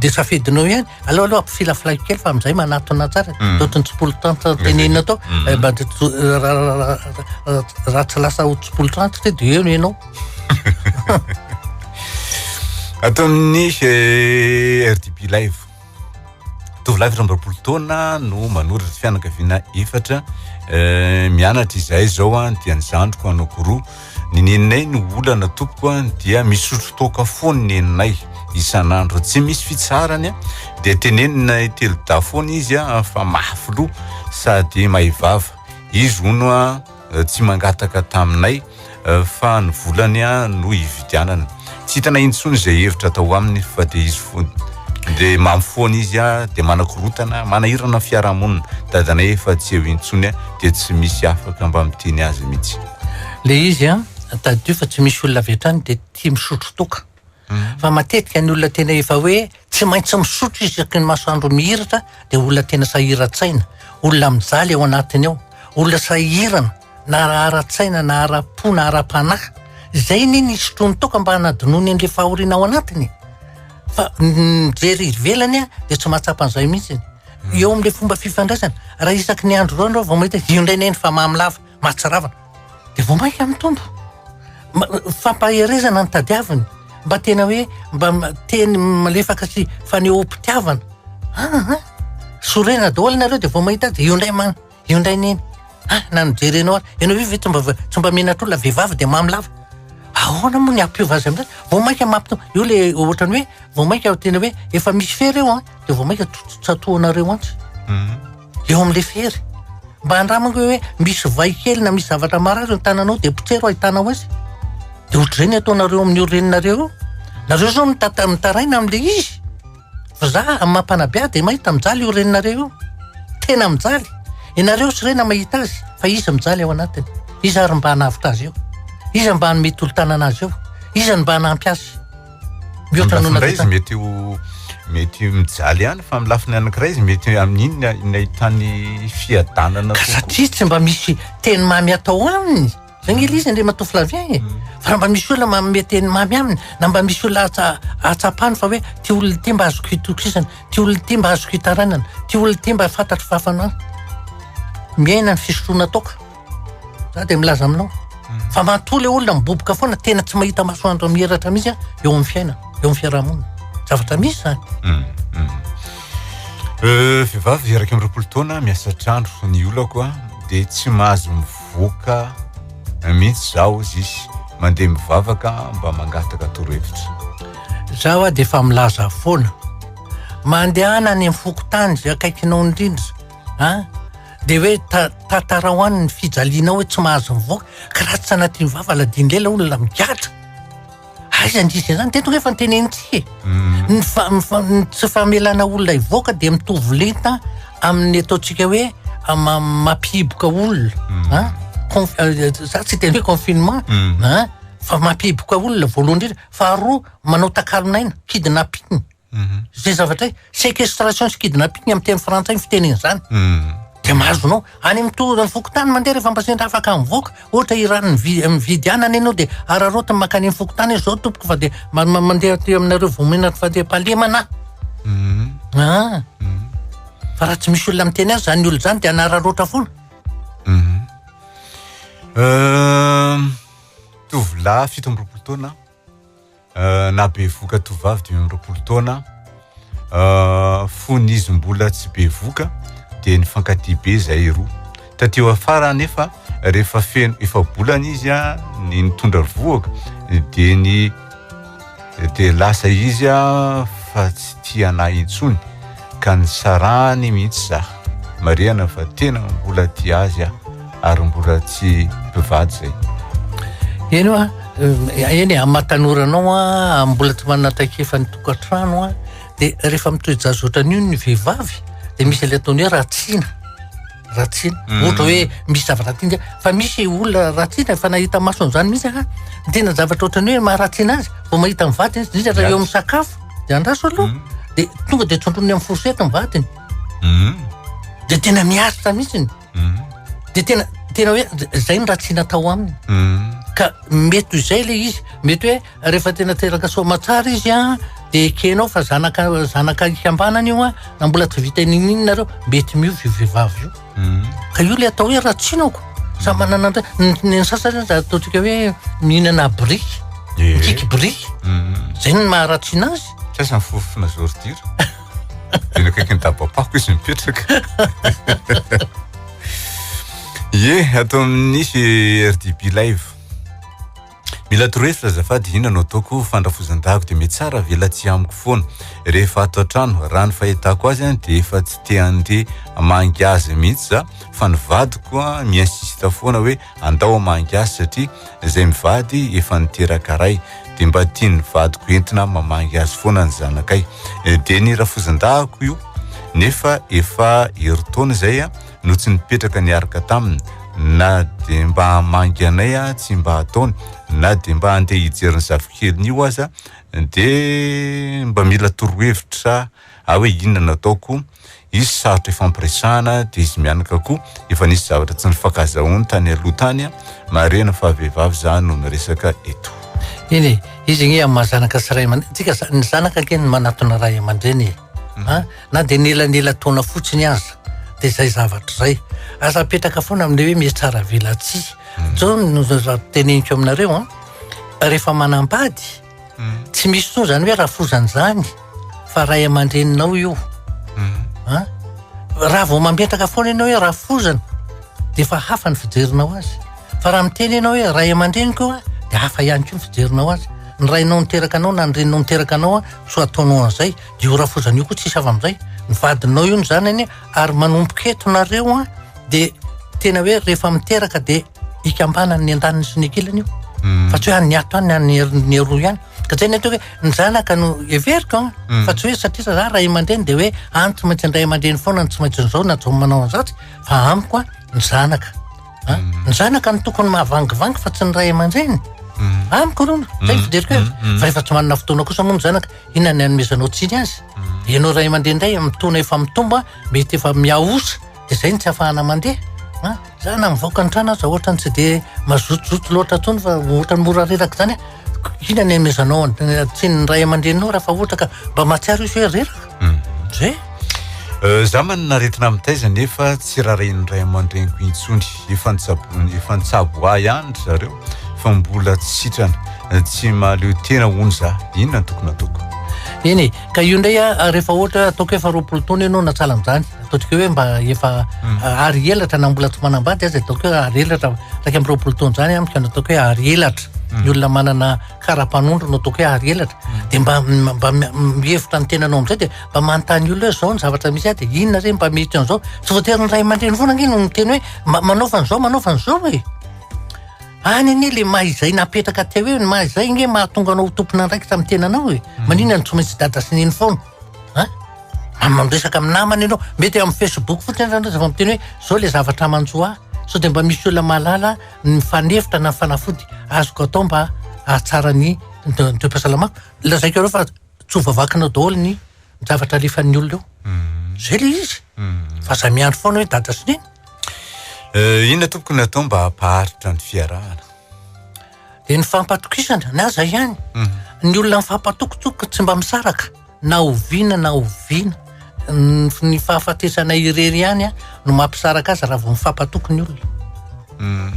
dia safidinao ihany aloha ampifilafilako kely fa amin'izay manatona tsara ohatrany tsipolo-tranitra tenenina tao raha tsy lasa ho tsipolo-tranitra dia eo ianao atao amin'ny RDB live tovolahy firambaropolo taona no manoratra fianakaviana efatra mianatra izahay zao dia ny zandriko anakoroa ny neninay ny olana tompoko dia misotro toka foana ny neninay isan'andro tsy misy fitsarany dia tenenina telo da foana izy fa mafilo sady mahivava izy hono tsy mangataka taminay fa ny volany no hividianana tsy hitana intsony zay hevitra atao aminy fa dia izy foana dia mamy foana izy dia manakorotana manahirana fiarahamonina dadanay efa tsy eo intsony dia tsy misy afaka mba miteny azy mihitsy le izy tadio fa tsy misy olona vetrany dia tia misotro toka fa matetika ny olona tena efa hoe tsy maintsy misotro izy ny masoandro mihiratra dia olona tena sahiran-tsaina olona mijaly ao anatiny ao olona sahirana na ara-tsaina na ara-po na ara-panahy zay ny isotrony toka mba hanadinony an'le fahoriana ao anatiny fa mijery ivelany dia tsy mahatsapan'izay mihitsy eo amin'le fomba fifandraisana raha isaky ny andro rano vao mahita io indray neny fa mamilava mahatsiravana dia vao mainka mitombo fampaherezana ny tadiaviny mba tena hoe mba teny malefaka sy fanehoam-pitiavana sorena daholo nareo dia vao mahita azy io indray neny na nijerenao ary ianao hoe tsy mba menatr'olona vehivavy dia mamilava ahoana moa ny ampiova azy amin'izay vao mainka mampitombo io le ohatrany hoe vao mainka tena hoe efa misy fery eo dia vao mainka tsatoanareo antsy eo amin'le fery mba andramako hoe misy vai kely na misy zavatra marazo ny tananao dia potsero ahitanao azy dia ohatr'ireny ataonareo amin'ny oreninareo io nareo zao mitaraina amin'le izy fa za amin'ny mampanabe dia mahita mijaly oreninareo io tena mijaly ianareo sy rena mahita azy fa izy mijaly ao anatiny izy ary mba hanavitra azy eo izy mba mety olo-tanana azy eo izy mba hanampy azy mihoatranonaizy mety mijaly ihany fa milafiny anankiray izy mety amin'iny nahitany fiadanana satria tsy mba misy teny mamy atao aminy zay ngely izy ndre matoflavien fa raha mba misy olona manome teny mamy aminy na mba misy olona atsapany fa hoe ty olona ty mba azoko hitokisana ty olona ty mba azoko hitaranana ty olona ty mba fantatry fafana miaina ny fisotroana toka za dia milaza aminao fa matoa le olona miboboka foana tena tsy mahita masoandro mieratra mihitsy eo amin'ny fiaina eo amin'ny fiarahamonina zavatra misy zany vehivavy eraky amin'ny roapolo taona miasa trandro ny olako dia tsy mahazo mivoaka mihitsy zaho izy mandeha mivavaka mba mangataka torohevitra zaho dia efa milaza foana mandehana any amin'ny fokotany zay akaikinao indrindra dia hoe tatarao any ny fijaliana hoe tsy mahazo mivoaka ka raha tsy anatin'ny vava ladiny lela olona migatra aizandrisy zany tetoko efa nytenenitsy tsy famelana olona hivoaka dia mitovy lenta amin'ny ataontsika hoe mampiboka olona za tsy teny hoe confinement fa mampiboka olona voalohany indrindra faharoa manao takalon'aina kidnapping zay zavatra séquestration sy kidnapping amin'ny teny frantsay fiteneny zany dia mahazonao any amin'ny fokotany mandeha rehefa mbasendra afaka mivoaka ohatra irany mividy anana ianao dia ararotiny makany amin'ny fokotany zao tompoko fa dia mandeha ty aminareo vomenat fa dia palemana fa raha tsy misy olona miteny azy zany olo zany dia anararotra foana tovolahy 17 taona na be voka tovavy 12 taona fony izy mbola tsy be voka dia nifankatia be zay roa tateo afara nefa rehefa feno efa bolana izy ny nitondra voaka dia lasa izy fa tsy tianahy intsony ka nisarany mihitsy zah mariana fa tena mbola tia azy ary mbola tsy mpivady zay eny eny amatanoranao mbola tsy manatake-fa ny tokantrano dia rehefa mitoejazotrany io ny vehivavy dia misy ilay ataony hoe ratsiana ohatra hoe misy zavatra tiana fa misy olona ratsiana efa nahita masony zany mihitsy tena zavatra ohatrany hoe maharatsiana azy vao mahita mivady izy raha eo amin'ny sakafo dia andraso aloha dia tonga dia tsondrony amin'ny forsety mivadiny dia tena miaritra mihitsiny dia tena hoe zay ny ratsiana tao aminy ka mety izay le izy mety hoe rehefa tena teraka somatsara izy dia ekenao fa zanaka ikambanana io na mbola tsy vita ininareo mety miovy vehivavy io ka io le atao hoe ratsianako sa manana ny sasany ataontsika hoe mihinana briky mikiky briky zay ny maharatsiana azy sasany fofona zortira dia nakaiky ny dabapako izy mipetraka atao amin'nisy RDB live mila torohevitra azafady inona no ataoko fandrafozan-dahako dia mety tsara velatsy amiko foana rehefa ato an-trano raha ny fahitako azy dia efa tsy te andeha mangy azy mihitsy za fa ny vadiko miinsista foana hoe andao mangy azy satria izay mivady efa niteraka ray dia mba tiany vadiko entina mamangy azy foana ny zanakay dia ny rafozan-dahako io nefa efa heritaona zay no tsy nipetraka niaraka taminy na dia mba hamangy anay tsy mba ataony na dia mba andeha hijeriny zavikeliny io aza dia mba mila torohevitra hoe inona nataoko izy sarotra ifampiresahana dia izy mianaka koa efa nisy zavatra tsy nifankazahoany tany aloha tany marena fa vehivavy zany no miresaka eto iny izy igny amin'ny mahazanaka sy ray aman-dreny tsika ny zanaka keny manatona ray aman-dreny na dia nelanela taona fotsiny aza dia zay zavatra zay aza apetraka foana amin'le hoe misy tsara velatsy zao no teneniko aminareo rehefa manambady tsy misy tsoa zany hoe rafozany zany fa ray aman-dreninao io raha vao mametraka foana ianao hoe rafozana dia efa hafa ny fijerinao azy fa raha miteny ianao hoe ray aman-dreniko dia hafa ihany koa ny fijerinao azy ny rainao niteraka anao na ny reninao niteraka anao so ataonao an'izay dia io rafozana io koa tsisy avy amin'izay nivadinao io ny zanany ary manomboka etonareo dia tena hoe rehefa miteraka dia ikambanany ny andaniny sy ny akilany io fa tsy hoe anyato any ny roa ihany ka zay ny atao hoe ny zanaka no everiko fa tsy hoe satria za ray aman-dreny dia hoe tsy maintsy ny ray aman-dreny foana tsy maintsy nizao na zao manao an'zatsy fa amiko ny zanaka no tokony mahavangivangy fa tsy ny ray aman-dreny amiko rona zay fijeriko fa rehefa tsy manana fotoana kosa moa ny zanaka inona ny anomezanao tsiny azy ianao ray aman-dreny ndray mitona efa mitomba mety efa miaosa dia zay ny tsy ahafahana mandeha za na mivoaka ny trano aza ohatra ny tsy dia mazotozoto loatra tsony fa ohatra ny mora reraka zany inona ny anomezanao tsy ny ray aman-dreninao raha fa ohatra ka mba mahatsiaro izy hoe reraka zay za manana retina amitaiza nefa tsy raha ren'ny ray aman-dreniko intsony efa nitsabo ahy ihany zareo fa mbola tsy sitrana tsy mahaleo tena hony za inona ny tokony ataoko eny ka io ndray rehefa ohatra ataoko efa 20 taona ianao natsala amin'izany ataontsika hoe mba efa ary elatra na mbola tsy manambady azy ataoko hoe ary elatra raika amin'ny 20 taona zany amiko ataoko hoe ary elatra ny olona manana kara-panondro no ataoko hoe ary elatra dia mba mihevitra ny tenanao amin'izay dia mba manontany olona hoe zao ny zavatra misy ahy dia inona reny mba mety an'izao tsy voatery ny ray aman-dreny foana angeny no miteny hoe manaova an'izao e any anie le mahizay napetraka teo hoe mahizay nge mahatonga anao tompona andraikitra amin'ny tenanao e maninona ny tsy maintsy dada sy neny foana mamresaka amin'ny namana ianao mety amin'ny Facebook fotsiny fa miteny hoe zao le zavatra manjo ahy so dia mba misy olona mahalala ny fanefitra na ny fanafody azoko atao mba ahatsara ny toe-pahasalamako lazaiko areo fa tsy ho vavakinao daholo ny zavatra alefan'ny olona eo zay le izy fa za miandro foana hoe dada sy neny inona tompoko ny atao mba hampaharitra ny fiarahana dia ny fampatokisana na aza ihany ny olona mifampatokotoka tsy mba misaraka na oviana ny fahafatesana irery ihany no mampisaraka azy raha vao mifampatoko ny olona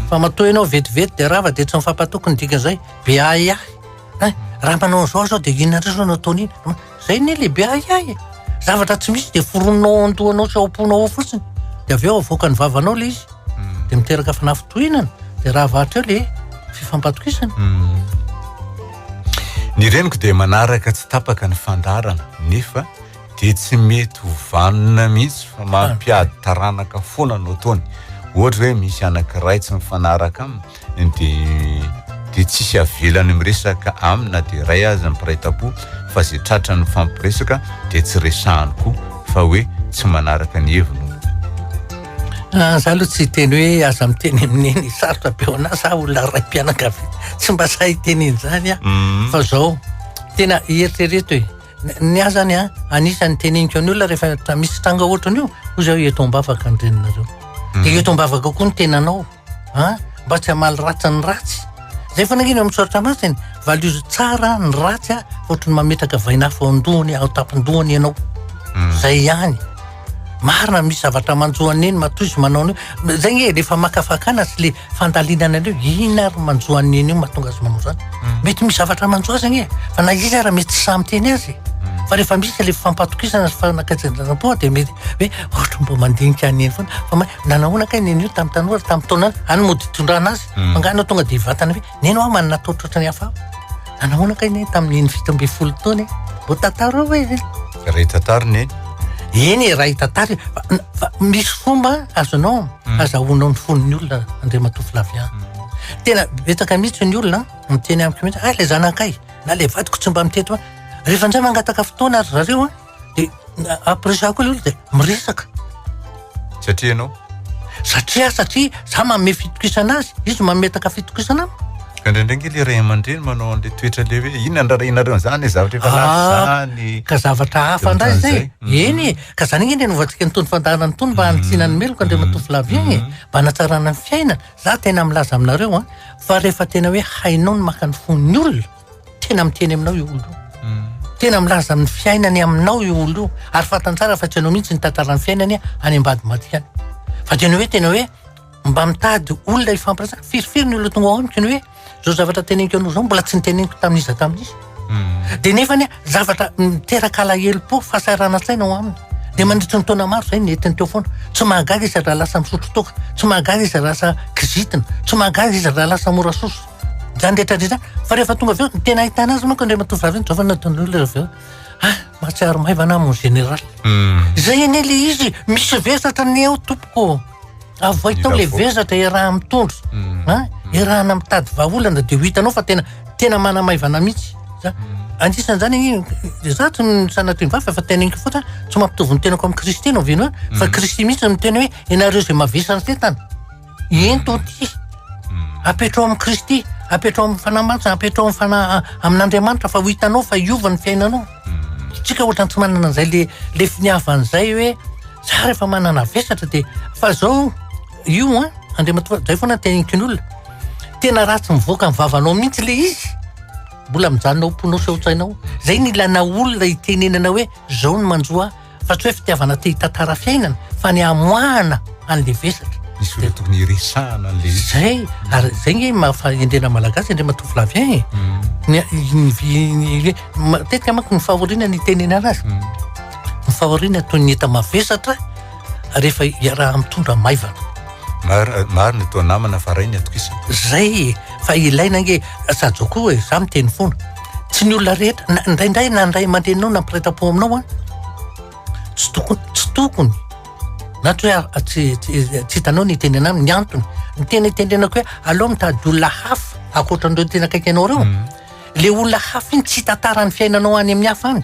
fa matoa ianao vetivety dia rava dia tsy mifampatoko ny dikan'izay be ahy raha manao zao dia inona ndray zao no ataon'iny zay ne le be ahy zavatra tsy misy dia foronao andohanao sy aomponao ao fotsiny dia avy eo avoaka ny vavanao le izy dia miteraka fanafitohinana dia raha vatra eo le fifampatokisana ny reniko dia manaraka tsy tapaka ny fandarana nefa dia tsy mety ho vanona mihitsy fa mampiady taranaka foana no ataony ohatra hoe misy anankiray tsy mifanaraka aminy dia tsisy avelany miresaka amina dia ray azy mipiraitam-po fa zay tratra ny fampiresaka dia tsy resahany koa fa hoe tsy manaraka ny heviny za aloha tsy teny hoe aza miteny amin'iny sarotra be ao anazy za olona ray mpianakavy tsy mba sahy teneny zany fa zao tena eritrereto ny ahy zany anisan'ny teneniko ny olona rehefa misy tranga ohatrany io hozy aho eto-mbavaka ny reninareo dia eto-mbavaka koa ny tenanao mba tsy hamaly ratsy ny ratsy zay fanangina misoratra masiny valiozy tsara ny ratsy ohatrany mametraka vainafa ao andohany ao tapindohany ianao zay ihany marina misy zavatra manjoany eny matoy izy manao an'io zay nge rehefa makafakana sy le fandalinana an'io ina ary manjoany eny io mahatonga azy manao zany mety misy zavatra manjo azy nge fa na izy raha mety tsy samy teny azy fa rehefa misy le fampatokisana sy fanakajandrana-poa dia mety hoe ohatra mba mandinika any eny foana fa nanahoana ka eny io tamin'ny tanora tamin'ny taona any mody tondrana azy mangana tonga dia vatana hoe neno aho manana taotratra ny hafa nanahoana ka eny tamin'ny 7-10 taona mbo tantara hoe ray tantariny eny raha hitantary fa misy fomba azonao azahoanao ny fon'ny olona Andriamatoa Flavien tena betaka mihitsy ny olona miteny amiko mihitsy le zanakay na le vadiko tsy mba mitety rehefa ndray mangataka fotoana ary zareo dia apresako le olona dia miresaka satria ianao satria za manome fitokisana azy izy mametaka fitokisana amiko ka ndraindray le ray aman-dreny manao an'le toetra le hoe inona ndrarainareo zany zavatra efa lasany ka zavatra hafa ndray zay eny ka zany iny novatsika nytony fandarana nytony mba hanitsinany meloko Andriamatoa Flavien mba hanatsarana ny fiainana za tena milaza aminareo fa rehefa tena hoe hainao ny maka ny fon'ny olona tena miteny aminao io olo tena milaza amin'ny fiainany aminao io olo io ary fatantsara fa tsy anao mihitsy ny tantarany fiainany any ambady matikany fa tena hoe mba mitady olona ifampiresaka firifiry ny olona tonga ao amiko ny hoe zao zavatra teneniko anao zao mbola tsy niteneniko tamin'iza tamin'izy dia nefany zavatra miteraka alahelo-po fahasarana tsaina ao aminy dia mandritry ny taona maro zay netiny teo foana tsy mahagaga izy raha lasa misotro toka tsy mahagaga izy raha lasa kizitina tsy mahagaga izy raha lasa mora soso zany rehetrarehetra fa rehefa tonga aveo tena ahitana azy manko Andriamatoa Flavien zao fa nataon'olona aveo mahatsiaro maivana mon général zay eny le izy misy vezatra ny eo tompoko avoitao le vezatra raha mitondro irahana mitady vahaolana dia ho hitanao fa tena manamaivana mihitsy anisan'ny zany za tsy sanatry ny vava fa teneniko fotra tsy mampitovy ny tenako amin'ny Kristy no vino fa Kristy mihitsy miteny hoe ianareo zay mavesana tetana ento ty apetrao amin'ny Kristy apetrao amin'ny fanahy apetrao amin'Andriamanitra fa ho hitanao fa iova ny fiainanao tsika ohatrany tsy manana an'izay le finiavan'izay hoe za rehefa manana vesatra dia fa zao io Andriamatoa zay foana teneniko ny olona tena ratsy mivoaka ny vavanao mihitsy le izy mbola mijanonao ponao sy otsainao zay ny ilana olona itenenana hoe zao ny manjoa fa tsy hoe fitiavana te hitantara fiainana fa ny amoahana an'le vesatra misy olona tokony iresahana an'le zay ary zay nge mafaendrena malagasy Andriamatoa Flavien matetika manko ny fahoriana ny tenenana azy ny fahoriana toy ny eta mavesatra rehefa raha mitondra maivana marina toa namana fa ray ny atokisana zay fa ilaina nge sajo koa hoe za miteny foana tsy ny olona rehetra indraindray na ndray aman-dreninao nampiretam-po aminao tsy tokony na tsy hitanao ny teny anaminy ny antony ny tena itendrenako hoe aloha mitady olona hafa akoatran'ireo tena akaiky anao reo le olona hafa iny tsy tantarany fiainanao any amin'ny hafa any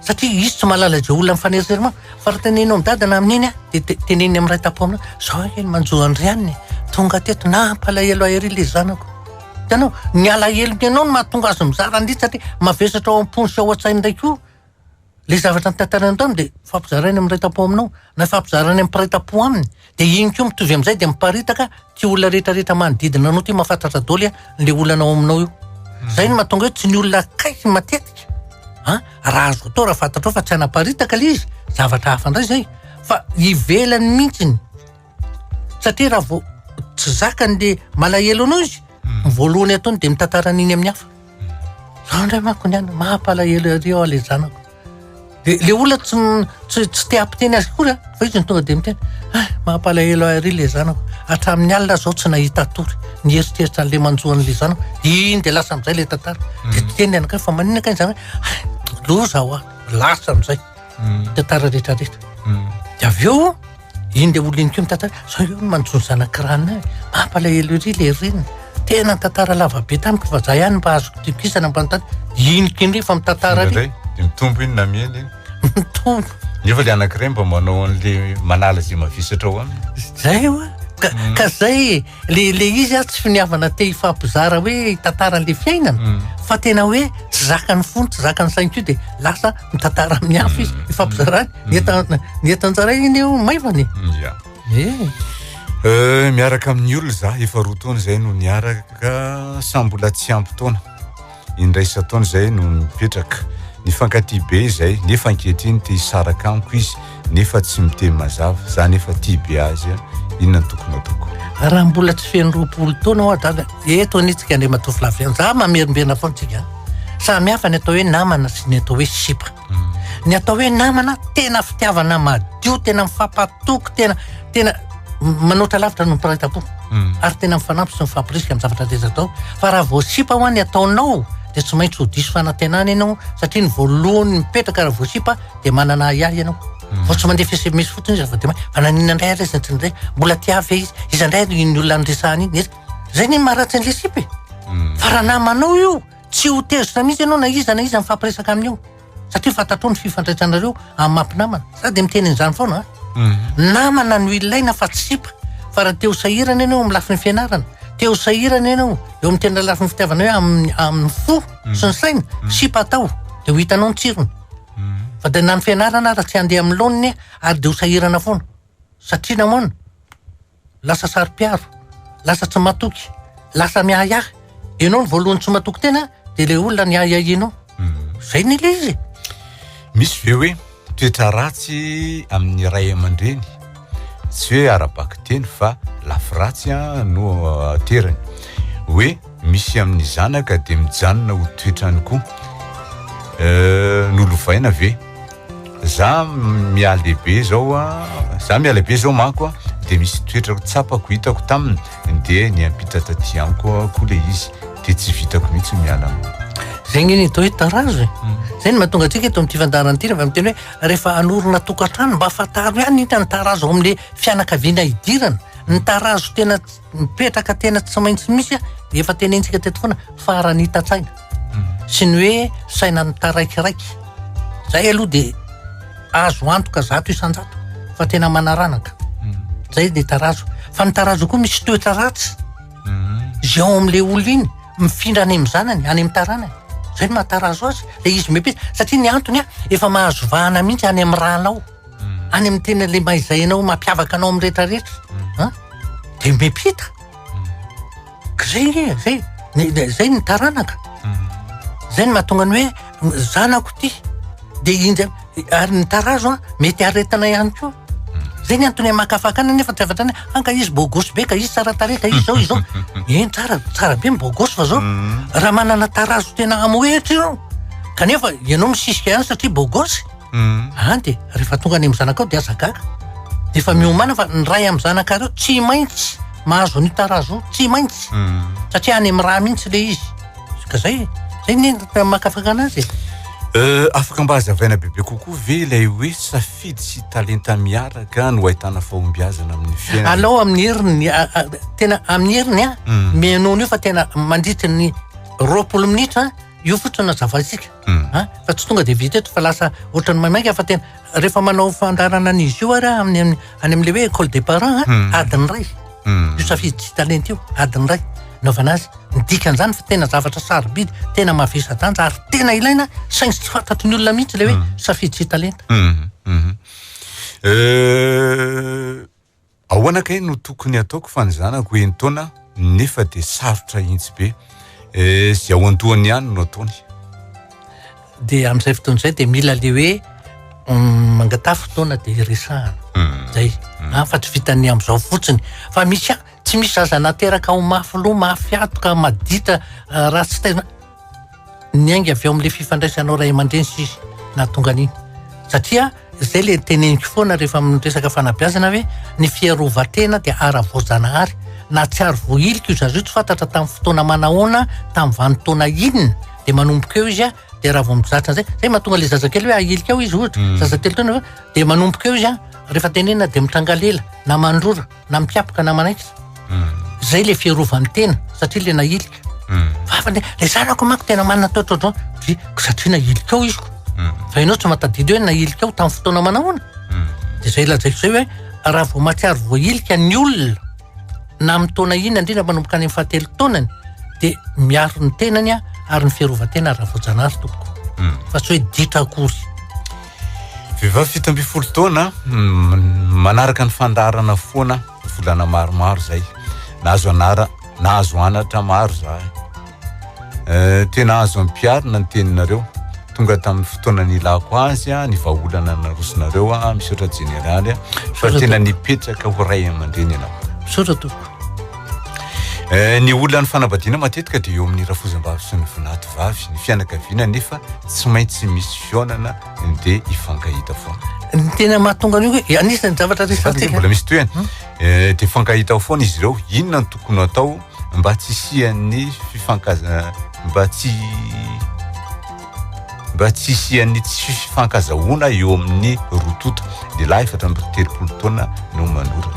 satria izy tsy mahalala zay olona mifaneriterima fa raha tenenao midadana amin'iny dia teneny amin'ny ray tapo aminao zao eny manjoa andrianiny tonga teto na ampalahelo ahery le zanako hitanao ny alahelo ny anao no mahatonga azy mizara andrity satria mavesatra ao am-pony sy ao an-tsainy ndraiky io le zavatra nitantarana tao dia fampizarainy amin'ny ray tapo aminao na fampizarany amin'ny ray tapo aminy dia iny koa mitovy amin'izay dia miparitaka ty olona rehetrarehetra manodidina anao ty mahafantatra daoly le olanao aminao io zay no mahatonga hoe tsy ny olona akaiky matetika raha azo atao raha fantatrao fa tsy anaparitaka le izy zavatra hafa indray zay fa ivelany mihitsiny satria raha vao tsy zakany le malahelo anao izy voalohany ataony dia mitantaran'iny amin'ny hafa zao indray manko ny any mahampalahelo ary ao le zanako le olona tsy te hampiteny azy kory fa izy ny tonga dia miteny mahampalahelo ary le zanako hatramin'ny alina zao tsy nahita tory ny eritreritra an'le manjoan'le zanako iny dia lasa amin'izay le tantara dia teny anakay fa manina kany zany hoe loza ho lasa amin'izay tantara rehetrarehetra dia avy eo iny le olona iny koa mitantara zao io no manjony zanakirana mahampalahelo ery le reniny tena tantara lava be tamiko fa za ihany mba azoko tikisana mba iny kindre fa mitantara dia mitombo iny na mieny iny mitombo nefa le anankiray mba manao an'le manala zay mavisatra ao aminy zay oa ka zay le izy tsy finiavana te hifampizara hoe tantara an'le fiainana fa tena hoe tsy zakany fony tsy zakany sainko io dia lasa mitantara amin'ny hafa izy hifampizarany ny etanjaray iny eo maivany miaraka amin'ny olona za efa roa taona zay no niaraka sa mbola tsy ampy taona indray isa-taona zay no mipetraka nifankaty be zay nefa ankehitriny te hisaraka amiko izy nefa tsy miteny mazava za nefa tia be azy inona ny tokony atoko raha mbola tsy feno roapolo taona ao dada eto anitsika andre matofy lafiana za mamerimberina foana tsika samy hafa ny atao hoe namana sy ny atao hoe sipa ny atao hoe namana tena fitiavana madio tena mifampatoko tena manoatra lavitra no mpiray-tapo ary tena mifanampy sy mifampirisika amin'ny zavatra rehetra atao fa raha vao sipa ho any ataonao dia tsy maintsy ho diso fanantenana ianao satria ny voalohany mipetraka raha vao sipa dia manana iahy ianao fa tsy mandeha fesemesy fotsiny izy fa fananina indray ary izy ndray mbola tiavy izy izandray ny olona niresahany iny zay ny maharatsy an'le sipa fa raha namanao io tsy ho tezitra mihitsy ianao na iza mifampiresaka amin'io satria fantatrao ny fifandraisanareo amin'ny mampinamana sady miteny an'izany foana namana no ilaina fa tsy sipa fa raha te ho sahirana ianao amin'ny lafiny fianarana te ho sahirana ianao eo amin'ny tena lafiny fitiavana hoe amin'ny fo sy ny saina sipa atao dia ho hitanao ny tsirony fa dia na ny fianarana raha tsy handeha amin'ny laoniny ary dia ho sahirana foana satria namoana lasa sary-piaro lasa tsy matoky lasa miahiahy ianao ny voalohany tsy matoky tena dia le olona ny ahiahianao zay ny le izy misy ve hoe toetra ratsy amin'ny ray aman-dreny tsy hoe arabaka teny fa lafy ratsy no aterany hoe misy amin'ny zanaka dia mijanona ho toetrany koa nolovaina ve za miala lehibe zao manko dia misy toetra tsapako hitako taminy dia ny ampita taty amiko koa le izy dia tsy vitako mihitsy miala zay ngeny atao hoe tarazo zay ny mahatonga antsika eto amin'ity fandarana ity rehefa miteny hoe rehefa anorona tokantrano mba afataro ihany ita ny tarazo ao amin'le fianakaviana idirana ny tarazo tena mipetraka tena tsy maintsy misy dia efa tenentsika teto foana faranita-tsaina sy ny hoe saina ny taraikiraiky zay aloha dia azo antoka zato isan-jato fa tena manaranaka zay dia tarazo fa ny tarazo koa misy toetra ratsy zay ao amin'le olo iny mifindra any amin'ny zanany any amin'ny taranany zay ny mahatarazo azy le izy mepesa satria ny antony efa mahazo vahana mihitsy any amin'ny ranao any amin'ny tena le maizainao mampiavaka anao amin'ny rehetrarehetra dia mepita zay ny taranaka zay ny mahatonga ny hoe zanako ty dia injy ary ny tarazo mety aretana ihany koa zay ny antony makafakana nefa tsy afatrany anka izy bogosy be ka izy tsara tare ka izy zao eny tsara be mibogosy fa zao raha manana tarazo tena amoehitra ianao kanefa ianao misisika ihany satria bogosy dia rehefa tonga any amin'ny zanakao dia azagaga dia efa miomana fa ny ray amin'ny zanakareo tsy maintsy mahazo ny tarazo tsy maintsy satria any amin'ny raha mihitsy le izy ka zay ny makafaka anazy afaka mba hazavaina bebe kokoa ve ilay hoe safidy sy talenta miaraka no ahitana fahombiazana amin'ny fiainana alao amin'ny heriny tena amin'ny heriny mianono io fa tena mandritra ny 20 minitra io fotsiny zavatsika fa tsy tonga de vita eto fa lasa ohatrany maimaika fa tena rehefa manao fandarana an'izy io ary any amin'le hoe école des parents adiny ray io safidy sy talenta io adiny ray naovana azy nidikan'izany fa tena zavatra sarobidy tena mavesa-danja ary tena ilaina saingy tsy fantatry ny olona mihitsy le hoe safidy sy talenta ahoana kay no tokony ataoko fanizanako hoe taona nefa de sarotra intsy be sy ao antoany ihany no ataony de amin'izay fotoan'izay de mila le hoe mangatafy fotoana de resahana zay fa tsy vitany amin'izao fotsiny fa misy tsy misy zaza nateraka ao mafy loha mafiatoka madita raha tsy tena niainga avy eo amin'le fifandraisanao ray aman-dreny sisy na tonga an'iny satria zay le teneniko foana rehefa resaka fanabeazana hoe ny fiarovatena de ara-voajanahary na tsy ary voilika io zareo tsy fantatra tamin'ny fotoana manahoana tamin'ny vanim-taona inona de manomboka eo izy de raha vao mizatra zay mahatonga le zazakely hoe ahilika eo izy ohatra zazatelo taona de manomboka eo izy rehefa tenena de mitrangalela na mandrora na mipiapaka na manaikitra zay le fiarovany tena satria le nahilika fa le zanako manko tena manana toetra satria nahilika eo izy fa ianao tsy matadidy hoe nahilika eo tamin'ny fotoana manahoana de zay lazaiko zay hoe raha vao matsiary voahilika ny olona na amin'ny taona ina indrindra manomboka any amin'ny fahatelo taonany de miaro ny tenany ary ny fiarovatena ara-voajanahary tompoko fa tsy hoe ditra akory vehivavy fito amby folo taona manaraka ny fandarana foana volana maromaro zay nahazo anatra maro zahay tena azo ampiarina ny teninareo tonga tamin'ny fotoana nilako azy ny vahaolana narosonareo misaotra jeneraly fa tena nipetraka ho ray aman-dreny ianao misaotra tompoko ny olona ny fanambadiana matetika dia eo amin'ny rafozam-bavy sy ny vinaty vavy ny fianakaviana nefa tsy maintsy misy fionana dia hifankahita foana ny tena mahatonga an'io hoe anisany zavatra resantsika mbola misy toeny dia fankahita foana izy ireo inona ny tokony atao mba tsy isian'ny mba tsy isian'ny tsy fifankazahoana eo amin'ny rotota dia lahy efatra amby 30 taona no manoratra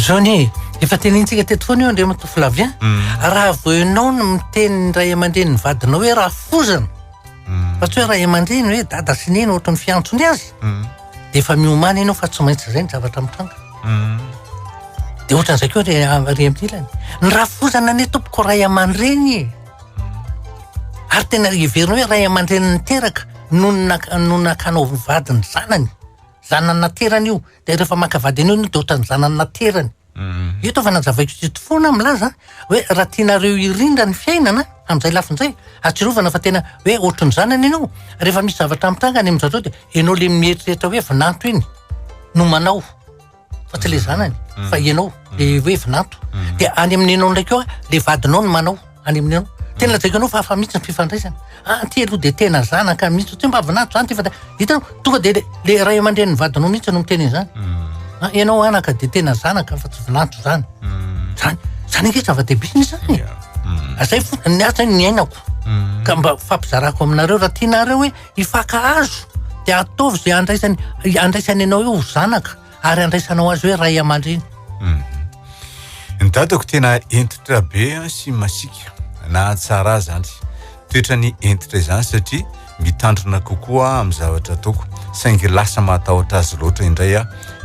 zao ny efa tenintsika teto foana io Andriamanito Flavien raha vao ianao no miteny ray aman-dreny ny vadinao hoe raha fozana fa tsy hoe ray aman-dreny hoe dada sy neny ohatry ny fiantsony azy de efa miomana ianao fa tsy maintsy zay ny zavatra mitranga de ohatran'izay koa ry amin'ilany ny raha fozana ny tompoko ray aman-dreny ary tena heverinao hoe ray aman-dreny niteraka no nakanao vadiny zanany naterany io de rehefa makavady an'io de ohatran'ny zanany naterany io to fa nanjavaiko tsito foana milaza hoe raha tianareo irindra ny fiainana amin'izay lafin'izay atsirovana fa tena hoe ohatrany zanany ianao rehefa misy zavatra mitranga any amin'izao de ianao le mieritreritra hoe vinanto iny no manao fa tsy le zanany fa ianao le hoe vinanto de any amin'ny ianao ndraiky eo le vadinao no manao any amin'ny ianao tena lazaiko anao fa afa mihitsy ny fifandraisana ty aloha de tena zanaka mihitsy tsy mba vinanto zany ty fa hitanao tonga de le ray aman-dreny ny vadinao mihitsy no miteny zany ianao anaka de tena zanaka fa tsy vinanto zany zany nge zava-dehibe zany zay ny asa ny ainako ka mba fampizarako aminareo raha tianareo hoe hifankahazo de ataovy zay andraisany ianao io zanaka ary andraisanao azy hoe ray aman-dreny ny dadako tena entitra be sy masika na tsara zany toetra ny entitra izany satria mitandrina kokoa amin'ny zavatra ataoko saingy lasa mahatahotra azy loatra indray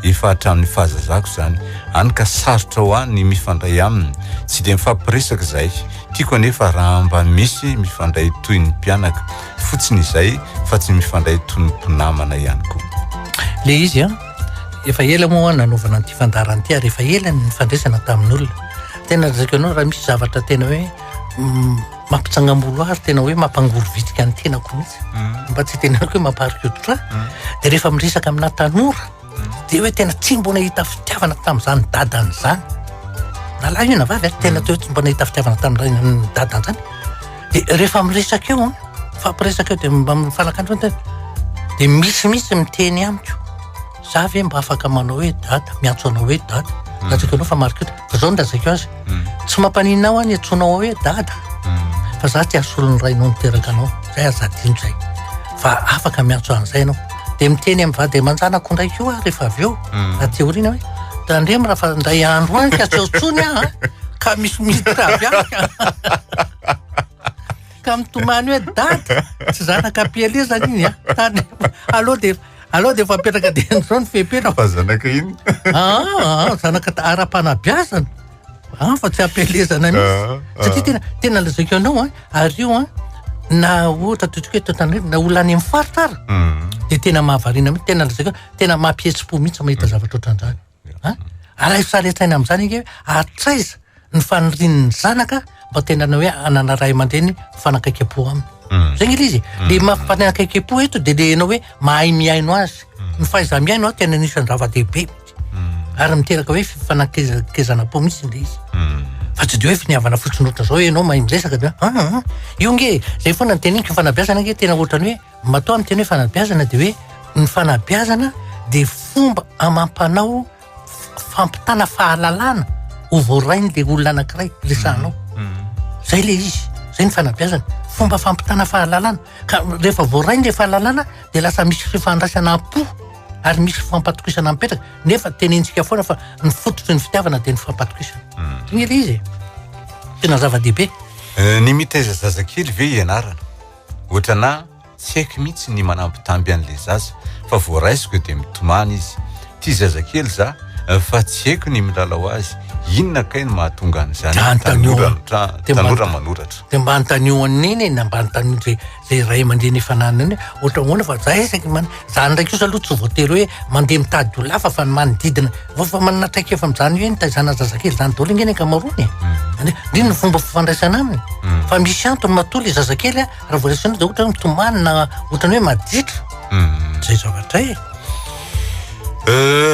efa hatramin'ny fahazazako zany any ka sarotra ho any mifandray aminy tsy de mifampiresaka zay tiako anefa raha mba misy mifandray toy ny mpianaka fotsiny izay fa tsy mifandray toy ny mpinamana ihany koa le izy efa ela moa nanaovana an'ity fandarana ity ary efa ela ny fandraisana tamin'olona tena razako anao raha misy zavatra tena hoe mampitsangam-bolo ary tena hoe mampangoro vitrika ny tenako mihitsy mba tsy tenako hoe mamparikototra de rehefa miresaka amina tanora de hoe tena tsy mbona hita fitiavana tamin'izany dadany zany na lahy io na vavy tena toe tsy mbona hita fitiavana tamin'ny dadany zany de rehefa miresaka eo fampiresaka eo de mba mifanakandro de misy miteny amiko za ve mba afaka manao hoe dada miantso anao hoe dada latsaka anao fa marika fa zao ndrazaka azy tsy mampaninao any atsonao hoe dada fa za ty asolony rainao niteraka anao zay azadino zay fa afaka miantso an'izay anao de miteny amin'ny vady aman-janako ndraiky io rehefa avy eo ateoriana hoe tandremo raha fa ndray andro any ka tsy aotsony ka misy miditra avy aka ka mitomany hoe dada tsy zanaka apiale zany iny tandremo aloha de fampetraka denizao ny fehipena fa zanaka iny zanaka ara-panabiazana fa tsy ampelezana mihitsy satria tena lazako anao ary io na ohatra totrika hoe totandremo na olona any amin'ny faritra ara de tena mahavariana mihitsy tena lazako tena mampihetsi-po mihitsy mahita zavatra ohatran'izany alahy saretsaina amin'izany iny hoe atraiza ny fanirian'ny zanaka mba tena na hoe anana ray aman-dreny fanakaike-po aminy zay ny izy le mampanakaike-po eto de le anao hoe mahay miaino azy ny fahaiza miaino tena anisan'ny zava-dehibe ary miteraka hoe fifanakezana-po mihitsy le izy fa tsy de hoe finiavana fotsiny oatra zao ianao mahay miresaka de io nge zay foana ny teniniko fanabiazana nge tena ohatrany hoe matoa amin'ny teny hoe fanabiazana de hoe ny fanabiazana de fomba amampanao fampitana fahalalana ho voarainy le olona anankiray resahanao zay le izy zay ny fanabiazana fomba fampitana fahalalana ka rehefa voarainy le fahalalana de lasa misy fifandraisana po ary misy fampatokisana mipetraka nefa tenentsika foana fa ny fototry ny fitiavana de ny fampatokisana igny le izy tena zava-dehibe ny mitaiza zazakely ve ianarana ohatra na tsy haiko mihitsy ny manampitamby an'le zaza fa voaraisiko de mitomany izy ty zazakely za fa tsy haiko ny milalao azy inona kay ny mahatonga an'izany tanora manoratra de mba antanio an'iny na mba antanio zay ray aman-dreny efa nanany ohatra hoana fa za esaky zany ndraiky io aloha tsy voatery hoe mandeha mitady olo hafa fa manodidina fa manana traika efa mijany hoe nitaizana zazakely zany daholo ingeny ankamarony ndriny ny fomba fifandraisana aminy fa misy antony matoa le zazakely raha voaraisana de ohatra hoe mitomany na ohatrany hoe maditra zay zavatra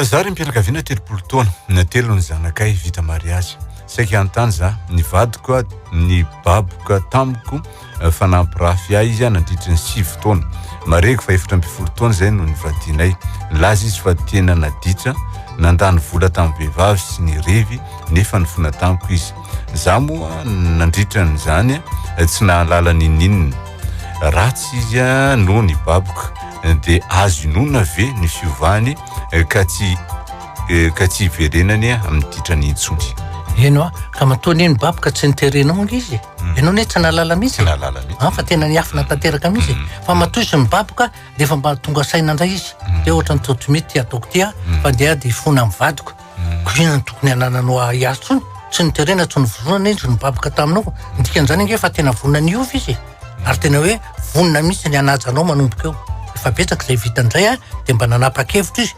za ry mpianakaviana 30 taona na telo ny zanakay vita mariazy saika antany za ny vadiko ny baboko tamiko fanampirafy ahy izy nandritra ny 6 taona mareko fa 7 taona zay no nivadinay laza izy fa tena naditra nandany vola tamin'ny vehivavy sy ny revy nefa ny fona tamiko izy za moa nandritra n'izany tsy nahalala ninninina ratsy izy no ny baboko de azo inona ve ny fiovany ka tsy iverenany amin'ny ditrany intsony eno ka matoany eny baboka tsy niterenao nge izy ianao ne tsy nalala mihitsy fa tena niafina tanteraka mihitsy fa matoa izy mibaboka de efa mba tonga saina indray izy de ohatra ny totomety ataoko ty fa ndeha de fona mivadiko koina ny tokony anananao azy tsony tsy niterena tsy nyvonana izy nibaboka taminao ndikan'izany nge fa tena vonona ny ovy izy ary tena hoe vonona mihitsy ny anajanao manomboka eo efa betsaka zay vitan'izay de mba nanapa-kevitra izy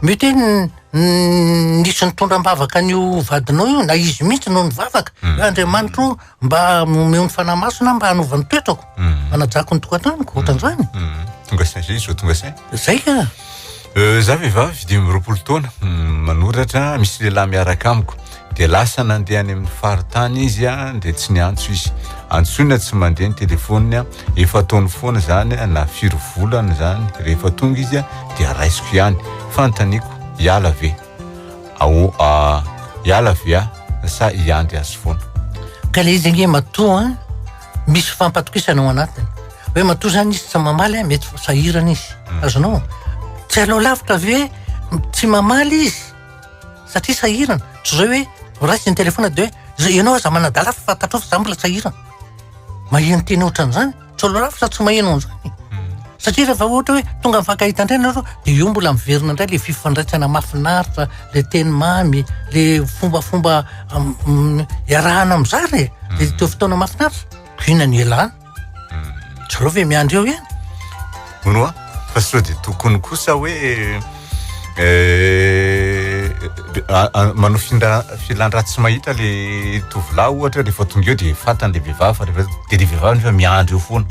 mety nisy nitondram-bavaka n'io vadinao io na izy mihitsy no nivavaka hoe Andriamanitro mba meo ny fanamasona mba hanovany toetrako manajako ny tokatraniko ohatran'izany tonga sain zay izy tonga sain zay ka za vehivavy 20 taona manoratra misy lehilahy miaraka amiko de lasa nandeha any amin'ny faritany izy de tsy niantso izy antsoina tsy mandeha ny telefoniny efa taony foana zany na 4 volana zany rehefa tonga izy de araisiko ihany fantaniko iala ve iala ve sa iandry azy foana ka le izy nge matoa misy fampatokisana ao anatiny hoe matoa zany izy tsy mamaly mety sahirana izy azonao tsy alao lavitra ve tsy mamaly izy satria sahirana tsy zao hoe raisy ny telefona de hoe ianao aza manadala fa fantatrao fa za mbola sahirana maheno teny ohatran'izany tsy alao lavitra tsy maheno an'izany satria rehefa ohatra hoe tonga mifankahita indray nareo de io mbola miverina indray le fifandraisana mafinaritra le teny mamy le fombafomba iarahana am'zany le teo fotoana mafinaritra koina ny elana tsy alao ve miandry eo ihany monoa fa sao de tokony kosa hoe manao filandratsy mahita le tovolahy ohatra rehefa tonga eo de fatan'le vehivavy fa de le vehivavy nefa miandry eo foana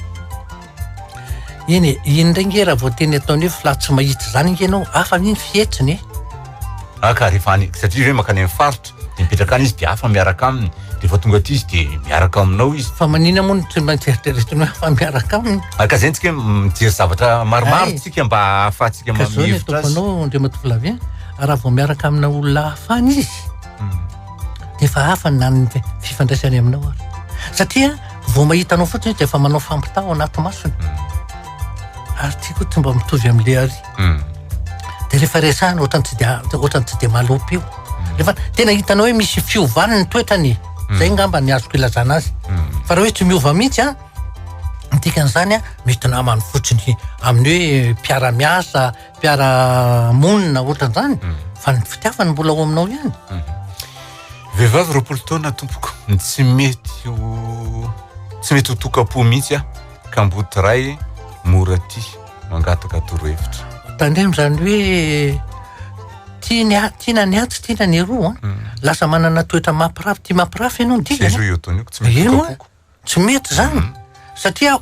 iny indray nge raha vao teny ataony hoe filatsy mahita zany nge anao hafa mihiny fihetsiny ka rehefa any satria hoe makany amin'ny faritra de mipetraka any izy de hafa miaraka aminy de efa tonga aty izy de miaraka aminao izy fa manina moa tsy maintsy eritreretiny hoe fa miaraka aminy aka zay ntsika mijery zavatra maromaro Ay. tsika mba ahafahantsika ka zao ny mamihevitra azy tomponao ndre matovilavia raha vao miaraka amina olona hafany izy de efa hafa ny nany fifandraisany aminao ary satria vao mahitanao fotsiny de efa manao fampitao ao anaty masony ary ty koa tsy mba mitovy am'le ary de rehefa resahana ohatrany tsy de malopy io rehefa tena hitanao hoe misy fiovany ny toetrany zay ngamba ny azoko ilazana azy fa raha hoe tsy miova mihitsy a dikan'izany a mety namany fotsiny amin'ny hoe mpiara-miasa mpiara-monina ohatran'izany fa ny fitiavany mbola ao aminao ihany vehivavy 20 taona tompoko tsy mety ho tokapo mihitsy a ka mboty ray mora ty mangataka torohevitra tandremo zany hoe tiana ny atsy tiana ny roa lasa manana toetra mampirafy ty mampirafy ianao io eo taona io tsy mety tokapoko tsy mety zany satria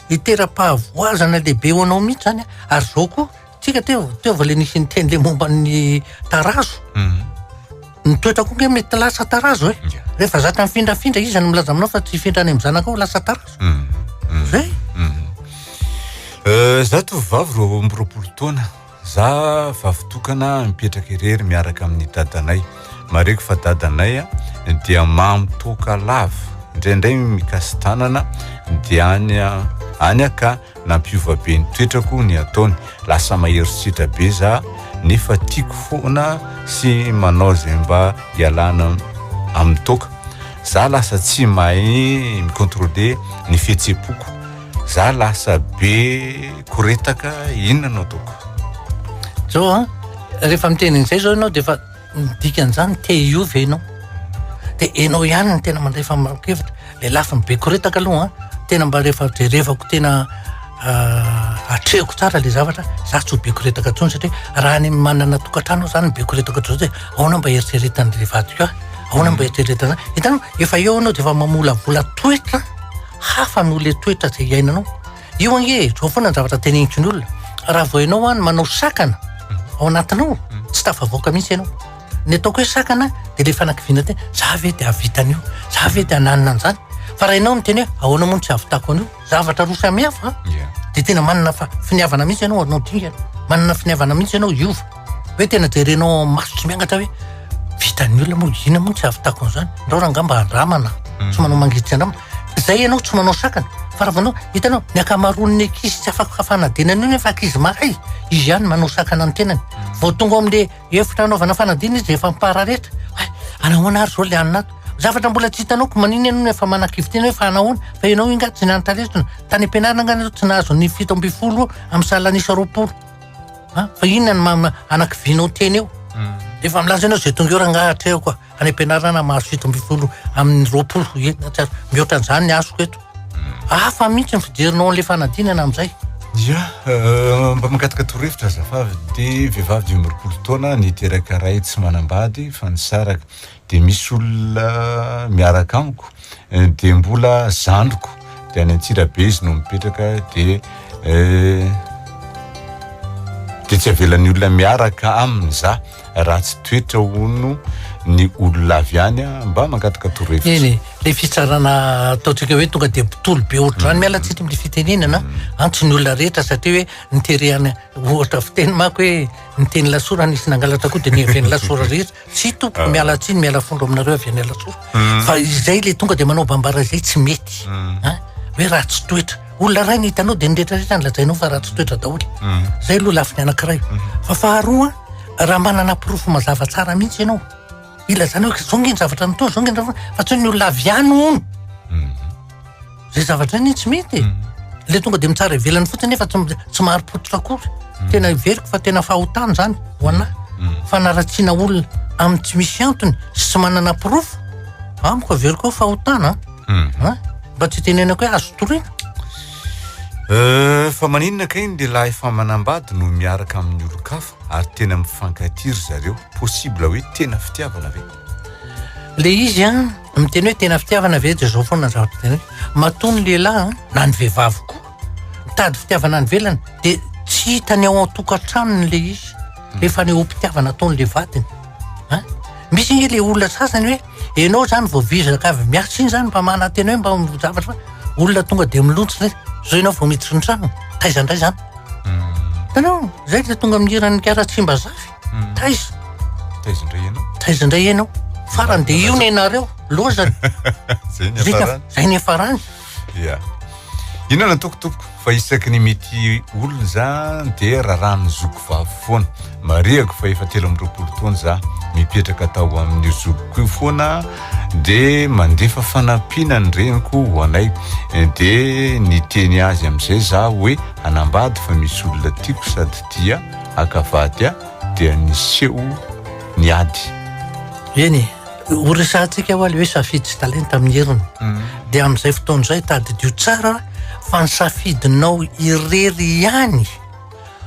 itera-pahavoazana lehibe eo anao mihitsy zany ary zao koa tsika teo le nisy niteny le momba ny tarazo ny toetra koa nge mety lasa tarazo e rehefa zatra mifindrafindra izy any milaza aminao fa tsy findrany amin'ny zanaka ao lasa tarazo zay za tovavy 20 taona za vavitokana mipetraka irery miaraka amin'ny dadanay mareko fa dadanay dia mamitoka lava indraindray mikasitanana dia any aka nampiova be ny toetrako ny ataony lasa maherisitra be za nefa tiako foana sy manao zay mba hialana amin'ny toka za lasa tsy mahay mikontrôle ny fihetseapoko za lasa be koretaka inona anao toko zao rehefa mitenigny zay zao ianao de efa dikan'izany te iovy ianao de ianao ihany ny tena mandray famakevitra le lafiny be koretaka aloha tena mba rehefa jerevako tena atrehako tsara le zavatra za tsy ho be koretaka tsony satria raha ny manana tokantrano zany be koretaka tsony zay aona mba eritreretany le vadiko aona mba eritreretana hitanao efa eo anao de efa mamolavola toetra hafa no le toetra zay iainanao io ange zao foana ny zavatra teneniko ny olona raha vao ianao any manao sakana ao anatinao tsy tafavoaka mihitsy ianao ny ataoko hoe sakana de le fanakiviana tena za ve de avitan'io za ve de ananina an'izany fa raha ianao miteny hoe ahoana moa tsy avitako an'io zavatra roa samihafa de tena manana finiavana mihitsy ianao anao dingana manana finiavana mihitsy ianao iova hoe tena jerenao maso tsy miangatra hoe vitan'ny olona moa ina moa tsy avitako an'izany ndreo raha ngamba andramana tsy manao mangiditsy andramana zay ianao tsy manao sakana fa raha vanao hitanao ny akamaroan'ny ankizy tsy afaka fanadinana io nefa ankizy mahay izy ihany manao sakana ny tenany vao tonga amin'le efitra anaovana fanadina izy efa mipararetra anahoana ary zao le aninato zavatra mbola tsy hitanao ko manina ianao efa manakivy tena hoe fa anahoana fa ianao inga tsy nanotaresina tany ampianarana nga tsy nahazo ny 7 amin'ny salanisa 20 fa inona ny anakivinao teny eo efa milaza ianao zay tonga eo raha ngahatra eo koa any ampianarana mahazo 7 amin'ny 20 mihoatran'izany ny azoko eto hafa mihitsy ny fijerinao an'le fanadinana amin'izay mba mangataka torohevitra zafavy de vehivavy 20 taona niteraka ray tsy manambady fa nisaraka de misy olona miaraka amiko de mbola zandroko de any Antsirabe izy no mipetraka de tsy avelan'ny olona miaraka aminy za raha tsy toetra hono ny olonavy any mba mangataka torohevitra eny le fitsarana ataotsika hoe tonga de mpitolo be ohatrany mialatsika amin'ny fitenenana tsy ny olona rehetra satria hoe niterehana ohatra fiteny mako hoe niteny lasora nisy nangalatra koa de niaveny lasora rehetra tsy tompoko miala tsiny miala fondro aminareo avy any lasora fa izay le tonga de manao bambara zay tsy mety hoe raha tsy toetra olona ray ny hitanao de nyrehetrarehetra ny lazainao fa raha tsy toetra daholo zay aloha lafiny anankiray fa faharoa raha manana pirofo mazava tsara mihitsy ianao ilazany hoe zao nge ny zavatra nitony zao nge ny zavatra fa tsy ny olona avy any ono zay zavatra ny tsy mety le tonga de mitsara ivelany fotsiny nefa tsy maharipototra akory tena iveriko fa tena fahotany zany ho anahy fanaratsiana olona amin'ny tsy misy antony sy tsy manana pirofo amiko averiko ao fahotana mba tsy tenenako hoe azo torina fa maninona kainy lehilahy efa manambady no miaraka amin'ny olo-kafa ary tena mifankatiry zareo possible hoe tena fitiavana ve le izy miteny hoe tena fitiavana ve de zao foana zavatra tena hoe matony lehilahy na ny vehivavy koa mitady fitiavana ny velany de tsy hitany ao an-tokantranony le izy rehefa ny ompitiavana ataon'le vadiny misy nge le olona sasany hoe ianao zany vao vizaka avy miasa iny zany mba manatena hoe mba zavatra olona tonga de milontsy zay zao ianao vao miditra ny trano taiza indray zany tanao zay le tonga mirany karaha-tsimba zafy taiza indray ianao farany de io ny ianareo lozany zay ny afarany ia inona tokotompoko fa isaky ny mety olona zany de raharaha ny zoko vavy foana mariako fa efa 13 taona za mipetraka tao amin'ny zokoko io foana de mandefa fanampina ny reniko ho anay de ny teny azy amin'izay za hoe anambady fa misy olona tiako sady dia akavady dia niseho ny ady eny horesantsika ho aly hoe safidy sy talenta amin'ny heriny de amin'izay fotoana izay tadidio tsara fa ny safidinao irery ihany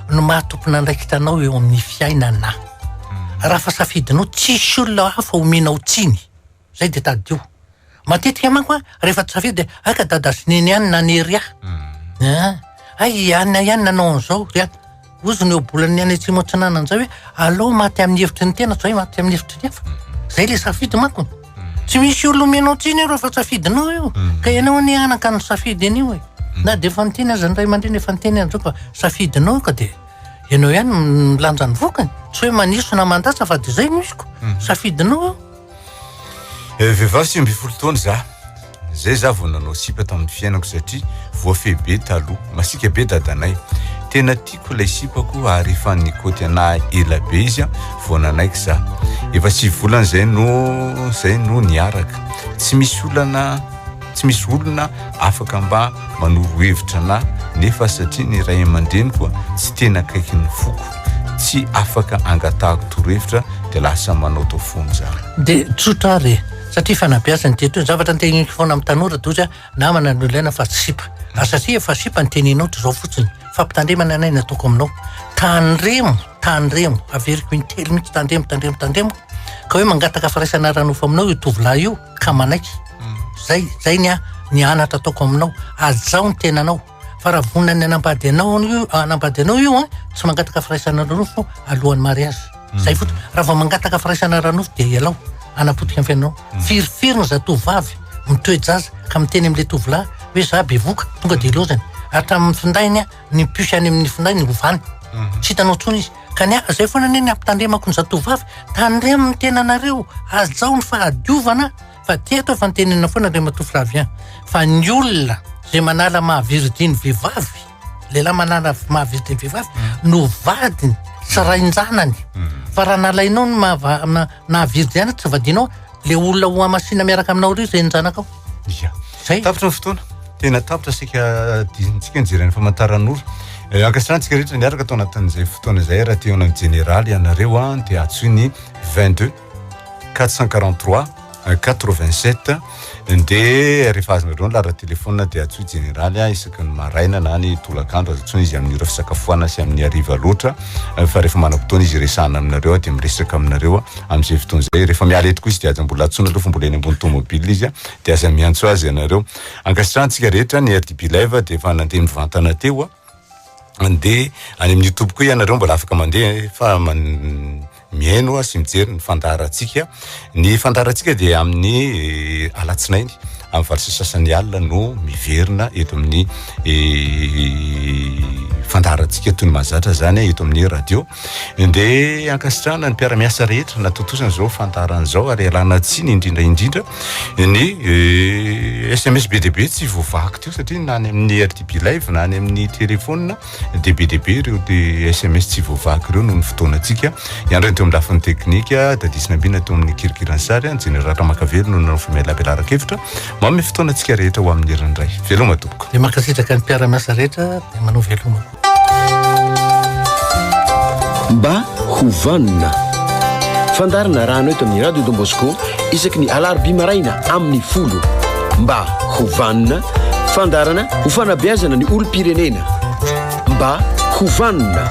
no mahatompona ndraiky hitanao eo amin'ny fiainana raha fa safidinao tsisy olona hafa omenao tsiny zay de tadidio matetika manko rehefa tsy safidy de aka dadasineny ihany nanery ay ihany nanao an'izao ry ozy ny obolany ihany tsy motsinana an'izay hoe alao maty amin'ny hevitry ny tena zay maty amin'ny hevitry ny hafa zay le safidy manko tsy misy olo omenao tsiny io rehefa safidinao io ka ianao ny anaka ny safidy an'io na de efa niteny azy ndray mandreny efa niteny an'izao ka safidinao ka de ianao ihany milanja ny vokany tsy hoe maniso na mandasa fa de zay misiko safidinao vehivavy 20 taona za zay za vao nanao sipa tamin'ny fiainako satria voafebe taloha masika be dadanay tena tiako ilay sipako ary efa nikoty ana ela be izy vao nanaiky za efa 6 volana zay no niaraka tsy misy olona afaka mba manoro hevitra ana nefa satria ny ray aman-dreny koa tsy tena akaiky ny foko tsy afaka angatahako torohevitra de lasa manao tao foana za de tsotra re satria fanabiazany teto zavatra nyteniko foana amin'ny tanora toza namana ny olaina fa sipa satria efa sipa ny teninao to zao fotsiny fampitandremana anay nataoko aminao tandremo averiko intelo mihitsy tandremo ka hoe mangataka firaisana ranofo aminao io tovolahy io ka manaiky zay ny anatra ataoko aminao azao ny tenanao fa raha vonina ny anambady anao io tsy mangataka firaisana ranofo alohan'ny mariazy zay fotsiny raha vao mangataka firaisana ranofo de ialao anapotika amin'ny fiainanao firifirina zatovavy mitoejaza ka miteny amin'le tovolahy hoe za bevoka tonga de lozany hatramin'ny findainy ny piosy any amin'ny finday ny ovany tsy hitanao tsony izy ka zay foana ny ampitandremako ny zatovavy tandremo ny tenanareo azao ny fahadiovana fa teto fa nitenena foana re matoflavien fa ny olona zay manala mahaviridiny vehivavy lehilahy manala mahaviridiny vehivavy no vadiny sy rainjanany fa raha nalainao ny nahaviridy ihany tsy vadinao le olona ho amasina miaraka aminao ry zay nyjanakao zay tapitra ny fotoana tena tapitra sika dintsika nijerany famantaran'ora ankasirantsika rehetra niaraka tao anatin'izay fotoana zay raha teo amin'ny général ianareo de atsoiny 22 443 87 de rehefa azonareo ny lara telefona de atsoy général isaky ny maraina na ny tolakandro azotsony izy amin'ny ora fisakafoana sy amin'ny ariva loatra fa rehefa manam-potoana izy resahana aminareo de miresaka aminareo amin'izay fotoana zay rehefa miala eto koa izy de aza mbola atsona aloha fa mbola eny ambony tomobile izy de aza miantso azy ianareo ankasirantsika rehetra ny RDB live de efa nandeha mivantana teo de any amin'ny YouTube koa ianareo mbola afaka mandeha fa miaino sy mijery ny fandaratsika de amin'ny alatsinainy amin'ny valisa sasany alina no miverina eto amin'ny fandaratsika toy ny mahazatra zany eto amin'ny radio de ankasitrana ny mpiara-miasa rehetra natotosana zao fantarana zao ary alana tsiny indrindra SMS BDB tsy voavaky teo satria nany amin'ny RTP live na any amin'ny telefona de BDB reo de SMS tsy voavaky reo no ny fotoanatsika iandreny teo amin'ny lafiny teknika dadisina ambina teo amin'ny kirikiransary ny général Ramakavelo no fimealabelara-kevitra mamy fotoanatsika rehetra ho amin'ny herin'ny ray veloma tompoko de makasitraka ny mpiara-miasa rehetra de manao veloma mba hovanina fandarana rano eto amin'ny radio Don Bosco isaky ny alarobia maraina amin'ny 10 mba hovanina fandarana ho fanabeazana ny olom-pirenena mba hovanina